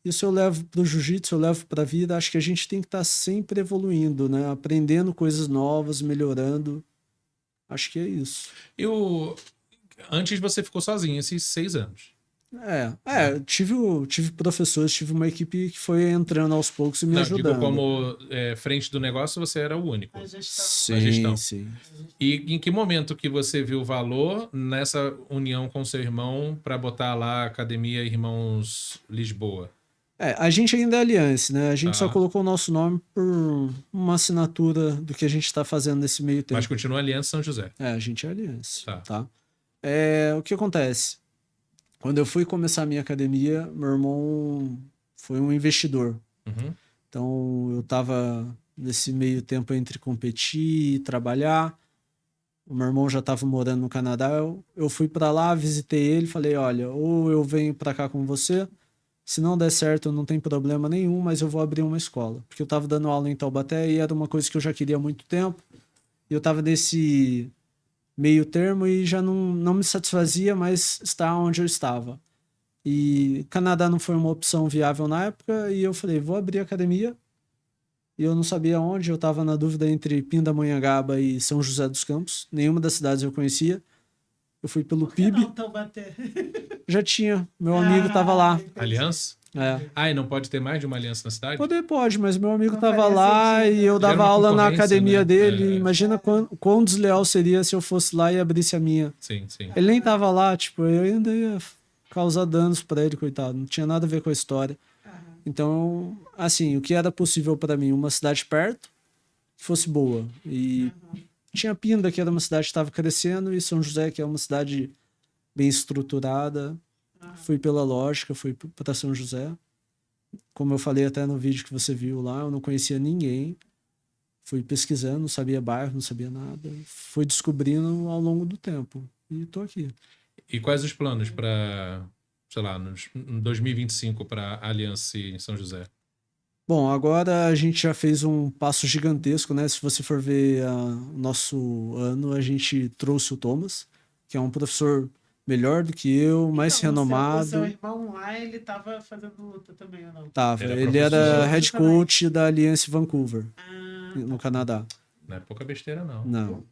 Speaker 3: isso eu levo para o jiu-jitsu, eu levo para a vida. Acho que a gente tem que estar sempre evoluindo, né? Aprendendo coisas novas, melhorando. Acho que é isso.
Speaker 1: Antes você ficou sozinho esses 6 anos.
Speaker 3: Tive professores, tive uma equipe que foi entrando aos poucos e me ajudando.
Speaker 1: Digo, como frente do negócio, você era o único.
Speaker 2: A gestão.
Speaker 3: Sim,
Speaker 1: A gestão.
Speaker 3: sim.
Speaker 1: E em que momento que você viu valor nessa união com seu irmão para botar lá a Academia Irmãos Lisboa?
Speaker 3: A gente ainda é aliança, né? A gente
Speaker 1: Tá.
Speaker 3: só colocou o nosso nome por uma assinatura do que a gente está fazendo nesse meio tempo.
Speaker 1: Mas continua Aliança São José.
Speaker 3: A gente é aliança,
Speaker 1: Tá.
Speaker 3: O que acontece? Quando eu fui começar a minha academia, meu irmão foi um investidor.
Speaker 1: Uhum.
Speaker 3: Então, eu estava nesse meio tempo entre competir e trabalhar. O meu irmão já estava morando no Canadá. Eu fui para lá, visitei ele, falei, olha, ou eu venho para cá com você, se não der certo não tem problema nenhum, mas eu vou abrir uma escola. Porque eu estava dando aula em Taubaté e era uma coisa que eu já queria há muito tempo. E eu estava nesse meio termo e já não me satisfazia, mas está onde eu estava. E Canadá não foi uma opção viável na época e eu falei, vou abrir a academia. E eu não sabia onde, eu estava na dúvida entre Pindamonhangaba e São José dos Campos. Nenhuma das cidades eu conhecia. Eu fui pelo
Speaker 2: Por que
Speaker 3: PIB.
Speaker 2: não Taubaté?
Speaker 3: Já tinha, meu amigo estava lá.
Speaker 2: entendi.
Speaker 1: Aliança?
Speaker 3: É.
Speaker 1: Ah, e não pode ter mais de uma aliança na cidade?
Speaker 3: Pode, mas meu amigo
Speaker 2: Não
Speaker 3: estava
Speaker 2: faria
Speaker 3: lá
Speaker 2: sentido.
Speaker 3: e eu
Speaker 1: Gera
Speaker 3: dava
Speaker 1: uma
Speaker 3: aula na
Speaker 1: concorrência,
Speaker 3: academia
Speaker 1: né?
Speaker 3: dele.
Speaker 1: É.
Speaker 3: Imagina quão desleal seria se eu fosse lá e abrisse a minha.
Speaker 1: Sim, sim.
Speaker 3: Ele nem tava lá, tipo, eu ainda ia causar danos pra ele, coitado. Não tinha nada a ver com a história. Então, assim, o que era possível pra mim? Uma cidade perto, que fosse boa. E tinha Pinda, que era uma cidade que estava crescendo, e São José, que é uma cidade bem estruturada. Fui pela lógica, fui para São José. Como eu falei até no vídeo que você viu lá, eu não conhecia ninguém. Fui pesquisando, não sabia bairro, não sabia nada. Fui descobrindo ao longo do tempo. E tô aqui.
Speaker 1: E quais os planos para, sei lá, em 2025 para a Aliança em São José?
Speaker 3: Bom, agora a gente já fez um passo gigantesco, né? Se você for ver o nosso ano, a gente trouxe o Thomas, que é um professor melhor do que eu, mais
Speaker 2: Então,
Speaker 3: renomado.
Speaker 2: O seu irmão lá, ele tava fazendo luta também, ou não?
Speaker 3: Tava.
Speaker 1: Era
Speaker 3: Ele era
Speaker 1: professor.
Speaker 3: head coach da Aliança Vancouver,
Speaker 2: Ah,
Speaker 3: no Canadá.
Speaker 1: Não é pouca besteira, não.
Speaker 3: Não.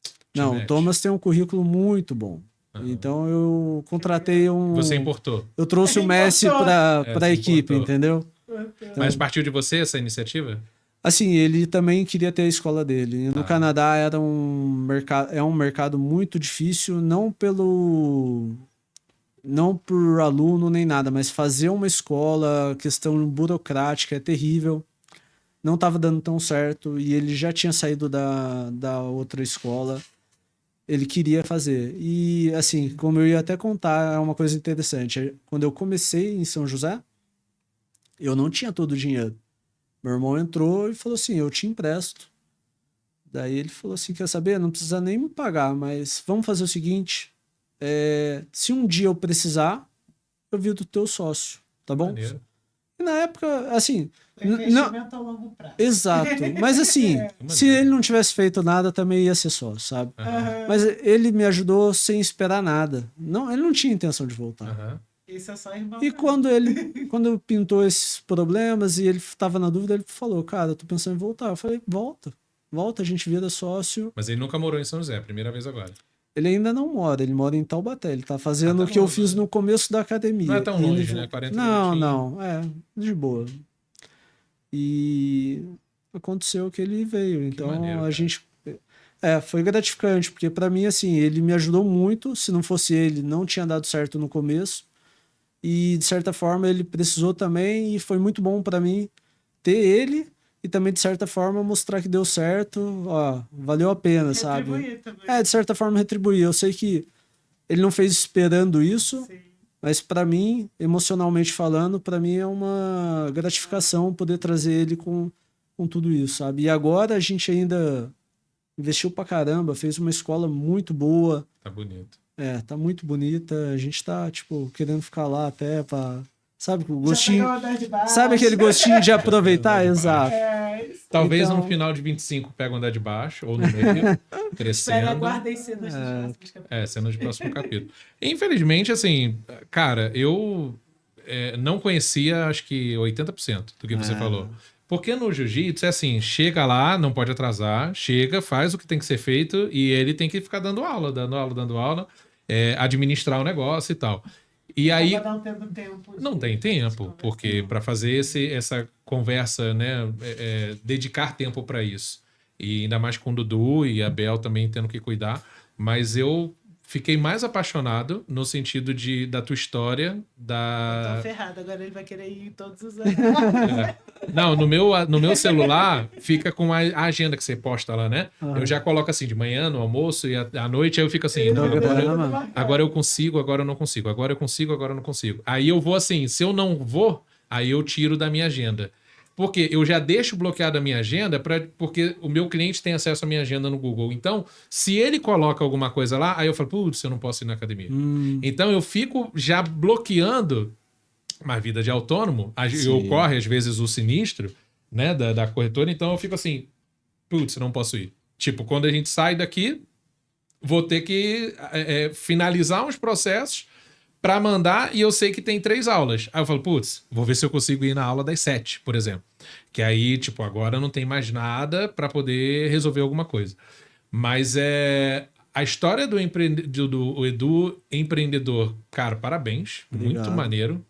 Speaker 1: Te
Speaker 3: Não, o
Speaker 1: mete.
Speaker 3: Thomas tem um currículo muito bom.
Speaker 1: Aham.
Speaker 3: Então eu contratei um.
Speaker 1: Você importou.
Speaker 3: Eu trouxe o Messi
Speaker 2: Importou.
Speaker 3: para
Speaker 1: É,
Speaker 3: a
Speaker 1: você
Speaker 3: equipe,
Speaker 1: importou.
Speaker 3: entendeu?
Speaker 1: Mas partiu de você essa iniciativa?
Speaker 3: Assim, ele também queria ter a escola dele. E no
Speaker 1: Tá.
Speaker 3: Canadá era é um mercado muito difícil, não por aluno nem nada, mas fazer uma escola, questão burocrática é terrível. Não estava dando tão certo e ele já tinha saído da outra escola. Ele queria fazer. E, assim, como eu ia até contar, é uma coisa interessante. Quando eu comecei em São José, eu não tinha todo o dinheiro. Meu irmão entrou e falou assim, eu te empresto. Daí ele falou assim, quer saber? Não precisa nem me pagar, mas vamos fazer o seguinte, se um dia eu precisar, eu viro teu sócio, tá bom?
Speaker 1: Maneiro.
Speaker 3: E na época, assim...
Speaker 2: investimento a longo prazo.
Speaker 3: Exato. Mas assim, se ele não tivesse feito nada, também ia ser sócio, sabe?
Speaker 1: Aham.
Speaker 3: Mas ele me ajudou sem esperar nada. Não, ele não tinha intenção de voltar.
Speaker 1: Aham.
Speaker 2: Isso é só irmão.
Speaker 3: E quando pintou esses problemas e ele estava na dúvida, ele falou, cara, eu tô pensando em voltar. Eu falei, volta, a gente vira sócio.
Speaker 1: Mas ele nunca morou em São José, primeira vez agora.
Speaker 3: Ele ainda não mora, ele mora em Taubaté. Ele tá fazendo
Speaker 1: tá
Speaker 3: o que eu
Speaker 1: longe,
Speaker 3: fiz
Speaker 1: né?
Speaker 3: no começo da academia.
Speaker 1: Não é tão
Speaker 3: Ele
Speaker 1: longe, né? 40
Speaker 3: Não,
Speaker 1: minutinhos.
Speaker 3: de boa. E aconteceu que ele veio. Então
Speaker 1: maneiro,
Speaker 3: a
Speaker 1: cara.
Speaker 3: gente. Foi gratificante, porque para mim, assim, ele me ajudou muito. Se não fosse ele, não tinha dado certo no começo. E de certa forma ele precisou também, e foi muito bom para mim ter ele. E também, de certa forma, mostrar que deu certo, ó, valeu a pena, sabe?
Speaker 2: Retribuir também.
Speaker 3: De certa forma, retribuir. Eu sei que ele não fez esperando isso,
Speaker 2: Sim.
Speaker 3: mas para mim, emocionalmente falando, para mim é uma gratificação poder trazer ele com tudo isso, sabe? E agora a gente ainda investiu pra caramba, fez uma escola muito boa.
Speaker 1: Tá bonito.
Speaker 3: Tá muito bonita. A gente tá, tipo, querendo ficar lá até pra... Sabe, o
Speaker 2: Já
Speaker 3: gostinho...
Speaker 2: pegou andar de baixo.
Speaker 3: Sabe aquele gostinho de aproveitar? Exato.
Speaker 2: Isso.
Speaker 1: Talvez
Speaker 3: Então-
Speaker 1: no final de 25 pega o andar de baixo, ou no meio,
Speaker 2: Espera,
Speaker 1: crescendo.
Speaker 2: aguardem cenas dos próximos capítulos.
Speaker 1: Cenas do próximo capítulo. Infelizmente, assim, cara, eu não conhecia, acho que 80% do que você falou. Porque no jiu-jitsu é assim, chega lá, não pode atrasar, chega, faz o que tem que ser feito e ele tem que ficar dando aula, administrar o negócio e tal. E aí
Speaker 2: Não tendo tempo.
Speaker 1: não tem tempo, porque para fazer essa conversa, né, dedicar tempo para isso. E ainda mais com o Dudu e a Bel também tendo que cuidar. Mas eu fiquei mais apaixonado no sentido da tua história,
Speaker 2: Tô ferrado, agora ele vai querer ir em todos os anos.
Speaker 1: Não, no meu celular fica com a agenda que você posta lá, né? Eu já coloco assim, de manhã, no almoço e à noite, aí eu fico assim, agora eu consigo, agora eu não consigo, agora eu consigo, agora eu não consigo. Aí eu vou assim, se eu não vou, aí eu tiro da minha agenda. Porque eu já deixo bloqueado a minha agenda porque o meu cliente tem acesso à minha agenda no Google. Então, se ele coloca alguma coisa lá, aí eu falo, putz, eu não posso ir na academia. Então, eu fico já bloqueando uma vida de autônomo. Ocorre, às vezes, o sinistro, né, da corretora. Então, eu fico assim, putz, não posso ir. Tipo, quando a gente sai daqui, vou ter que finalizar uns processos para mandar e eu sei que tem 3 aulas. Aí eu falo, putz, vou ver se eu consigo ir na aula das 7, por exemplo. Que aí, tipo, agora não tem mais nada para poder resolver alguma coisa. Mas a história do Edu empreendedor, cara, parabéns.
Speaker 3: Obrigado.
Speaker 1: Muito maneiro.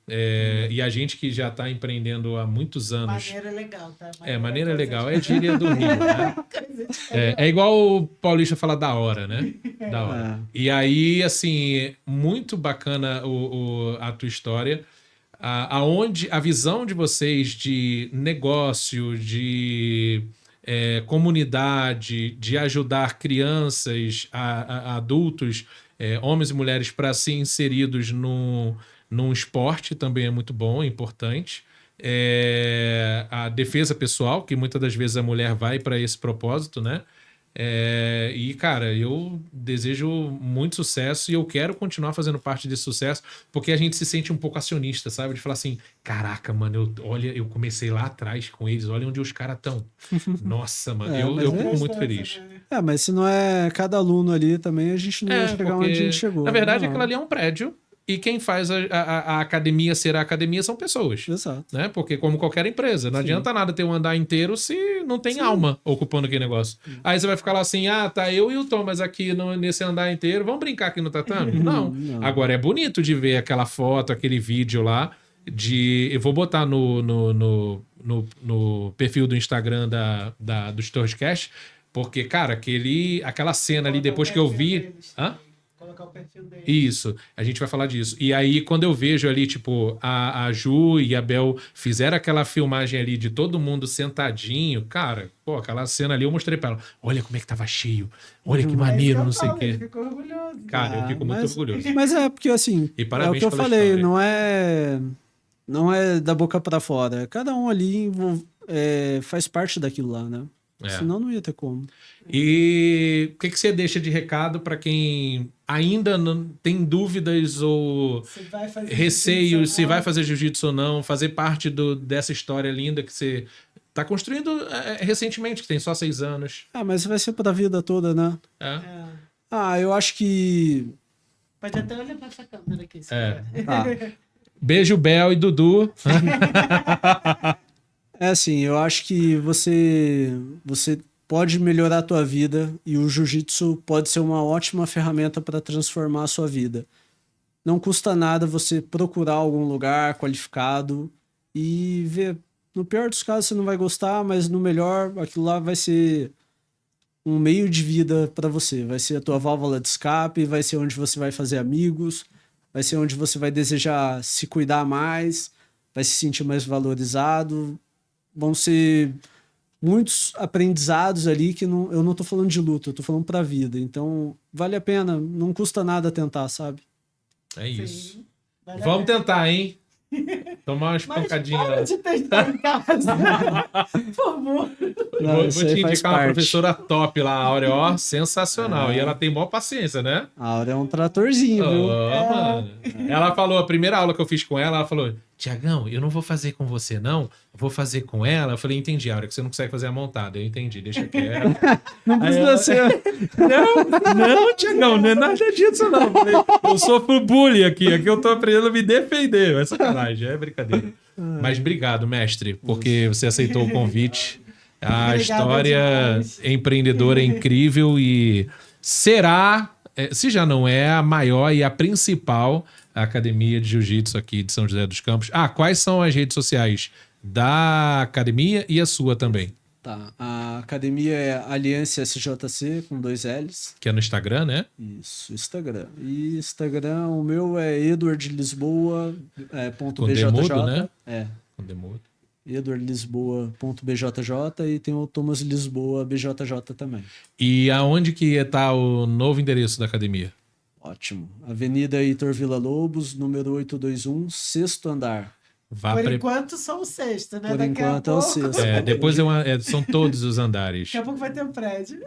Speaker 1: E a gente que já tá empreendendo há muitos anos.
Speaker 2: Maneira é legal, tá?
Speaker 1: Maneira é legal. É gíria do Rio, né? É igual o paulista fala da hora, né? Da hora. E aí, assim, muito bacana a tua história. Aonde a visão de vocês de negócio, de comunidade, de ajudar crianças, adultos, homens e mulheres para ser inseridos num esporte também é muito bom, é importante. A defesa pessoal, que muitas das vezes a mulher vai para esse propósito, né? E, cara, eu desejo muito sucesso e eu quero continuar fazendo parte desse sucesso, porque a gente se sente um pouco acionista, sabe? De falar assim, caraca, mano, olha, eu comecei lá atrás com eles, olha onde os caras estão. Nossa, mano, eu fico muito feliz.
Speaker 3: Mas se não é cada aluno ali também, a gente não ia chegar onde a gente chegou.
Speaker 1: Na verdade, aquilo ali é um prédio. E quem faz a academia ser a academia são pessoas.
Speaker 3: Exato.
Speaker 1: Né? Porque como qualquer empresa, não adianta nada ter um andar inteiro se não tem alma ocupando aquele negócio. Aí você vai ficar lá assim, tá eu e o Thomas aqui nesse andar inteiro, vamos brincar aqui no tatame? Não. Agora é bonito de ver aquela foto, aquele vídeo lá, eu vou botar no perfil do Instagram do Storycast, porque, cara, aquela cena ali, depois que eu vi...
Speaker 2: Colocar o perfil dele.
Speaker 1: Isso, a gente vai falar disso. E aí, quando eu vejo ali, tipo, a Ju e a Bel fizeram aquela filmagem ali de todo mundo sentadinho, cara, pô, aquela cena ali eu mostrei pra ela. Olha como é que tava cheio. Olha que maneiro, não sei o quê.
Speaker 2: Ficou orgulhoso.
Speaker 1: Cara, eu fico muito orgulhoso.
Speaker 3: Mas porque, assim,
Speaker 1: E parabéns
Speaker 3: é o que eu
Speaker 1: pela
Speaker 3: falei,
Speaker 1: história.
Speaker 3: não é da boca pra fora. Cada um ali faz parte daquilo lá, né? Senão não ia ter como.
Speaker 1: E o que você deixa de recado para quem ainda não tem dúvidas ou receios se vai fazer jiu-jitsu ou não, fazer parte dessa história linda que você tá construindo recentemente, que tem só 6 anos?
Speaker 3: Mas vai ser pra vida toda, né? Eu acho que...
Speaker 2: Pode até olhar pra essa câmera aqui.
Speaker 1: Beijo, Bel e Dudu.
Speaker 3: Assim, eu acho que você pode melhorar a tua vida e o jiu-jitsu pode ser uma ótima ferramenta para transformar a sua vida. Não custa nada você procurar algum lugar qualificado e ver. No pior dos casos você não vai gostar, mas no melhor aquilo lá vai ser um meio de vida para você. Vai ser a tua válvula de escape, vai ser onde você vai fazer amigos, vai ser onde você vai desejar se cuidar mais, vai se sentir mais valorizado. Vão ser muitos aprendizados ali que eu não tô falando de luta, eu tô falando pra vida. Então, vale a pena, não custa nada tentar, sabe?
Speaker 1: É isso. Vamos tentar, hein? Tomar umas pancadinhas.
Speaker 2: Para de tentar em casa. Por favor.
Speaker 1: Vou te indicar uma professora top lá, a Áurea, ó, sensacional. E ela tem maior paciência, né?
Speaker 3: A Áurea é um tratorzinho, viu?
Speaker 1: Mano. Ela falou, a primeira aula que eu fiz com ela falou, Tiagão, eu não vou fazer com você, não. Eu vou fazer com ela. Eu falei, entendi, Áurea, que você não consegue fazer a montada. Eu entendi, deixa quieto.
Speaker 3: Não precisa ser...
Speaker 1: Não, Tiagão, não é nada disso, não. Eu sofro bullying aqui. Aqui eu tô aprendendo a me defender. É sacanagem, é brincadeira. Mas obrigado, mestre, porque você aceitou o convite. A história empreendedora é incrível e será, se já não é, a maior e a principal academia de jiu-jitsu aqui de São José dos Campos. Quais são as redes sociais da academia e a sua também?
Speaker 3: Tá, a academia é Aliança SJC com 2 L's.
Speaker 1: Que é no Instagram, né?
Speaker 3: Isso, Instagram. E Instagram, o meu é edwardlisboa.bjj.
Speaker 1: Com demudo, né?
Speaker 3: Com
Speaker 1: demudo.
Speaker 3: edwardlisboa.bjj e tem o Thomas Lisboa BJJ também.
Speaker 1: E aonde que está o novo endereço da academia?
Speaker 3: Ótimo. Avenida Heitor Villa-Lobos, número 821, 6º andar.
Speaker 1: Vá
Speaker 2: Por
Speaker 1: pre-
Speaker 2: enquanto, só o sexto, né?
Speaker 3: Por
Speaker 2: Daqui a
Speaker 3: enquanto é o
Speaker 2: pouco...
Speaker 3: sexto.
Speaker 1: depois são todos os andares.
Speaker 2: Daqui a pouco vai ter um prédio.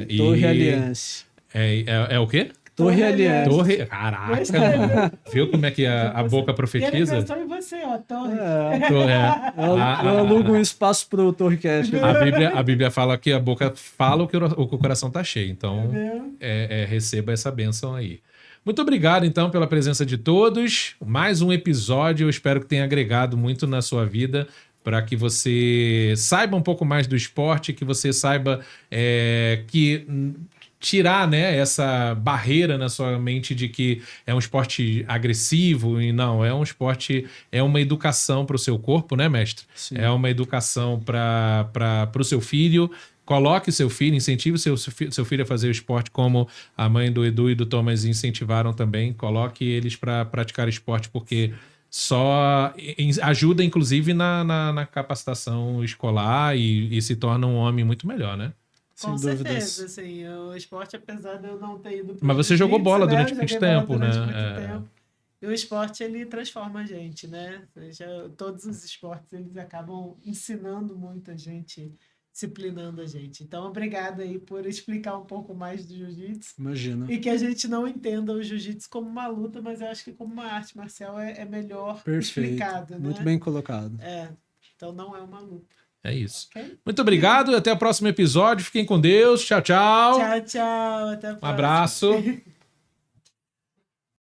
Speaker 1: E
Speaker 3: Torre Aliança.
Speaker 1: é o quê?
Speaker 3: Torre Aliança.
Speaker 1: Torre. Caraca,
Speaker 2: Gostei.
Speaker 1: mano. Viu como é que a boca
Speaker 2: E ele
Speaker 1: profetiza?
Speaker 2: pensou em você, ó, Torre.
Speaker 3: Eu alugo um espaço pro Torrecast.
Speaker 1: A Bíblia fala que a boca fala o que o coração tá cheio. Então,
Speaker 2: Entendeu?
Speaker 1: receba essa bênção aí. Muito obrigado, então, pela presença de todos. Mais um episódio. Eu espero que tenha agregado muito na sua vida para que você saiba um pouco mais do esporte, que você saiba que tirar, né, essa barreira na sua mente de que é um esporte agressivo e não, é um esporte, é uma educação para o seu corpo, né, mestre?
Speaker 3: Sim.
Speaker 1: É uma educação para o seu filho. Coloque seu filho, incentive seu filho a fazer o esporte como a mãe do Edu e do Thomas incentivaram também. Coloque eles para praticar esporte, porque só ajuda, inclusive, na capacitação escolar e se torna um homem muito melhor, né?
Speaker 2: Com
Speaker 3: Sem
Speaker 2: certeza,
Speaker 3: dúvidas.
Speaker 2: assim, o esporte, apesar de eu não ter ido pro
Speaker 1: Mas você jogou
Speaker 2: jiu-jitsu,
Speaker 1: bola
Speaker 2: né,
Speaker 1: durante
Speaker 2: eu
Speaker 1: muito
Speaker 2: joguei bola
Speaker 1: tempo,
Speaker 2: durante
Speaker 1: né?
Speaker 2: muito tempo. E o esporte, ele transforma a gente, né? Todos os esportes, eles acabam ensinando muito a gente, disciplinando a gente. Então, obrigada aí por explicar um pouco mais do jiu-jitsu.
Speaker 3: Imagina.
Speaker 2: E que a gente não entenda o jiu-jitsu como uma luta, mas eu acho que como uma arte marcial é melhor
Speaker 3: Perfeito.
Speaker 2: explicado, né?
Speaker 3: Muito bem colocado.
Speaker 2: Então não é uma luta.
Speaker 1: É isso.
Speaker 2: Ok?
Speaker 1: Muito obrigado e até o próximo episódio. Fiquem com Deus. Tchau, tchau.
Speaker 2: Tchau, tchau. Até a
Speaker 1: Um
Speaker 2: próxima.
Speaker 1: abraço.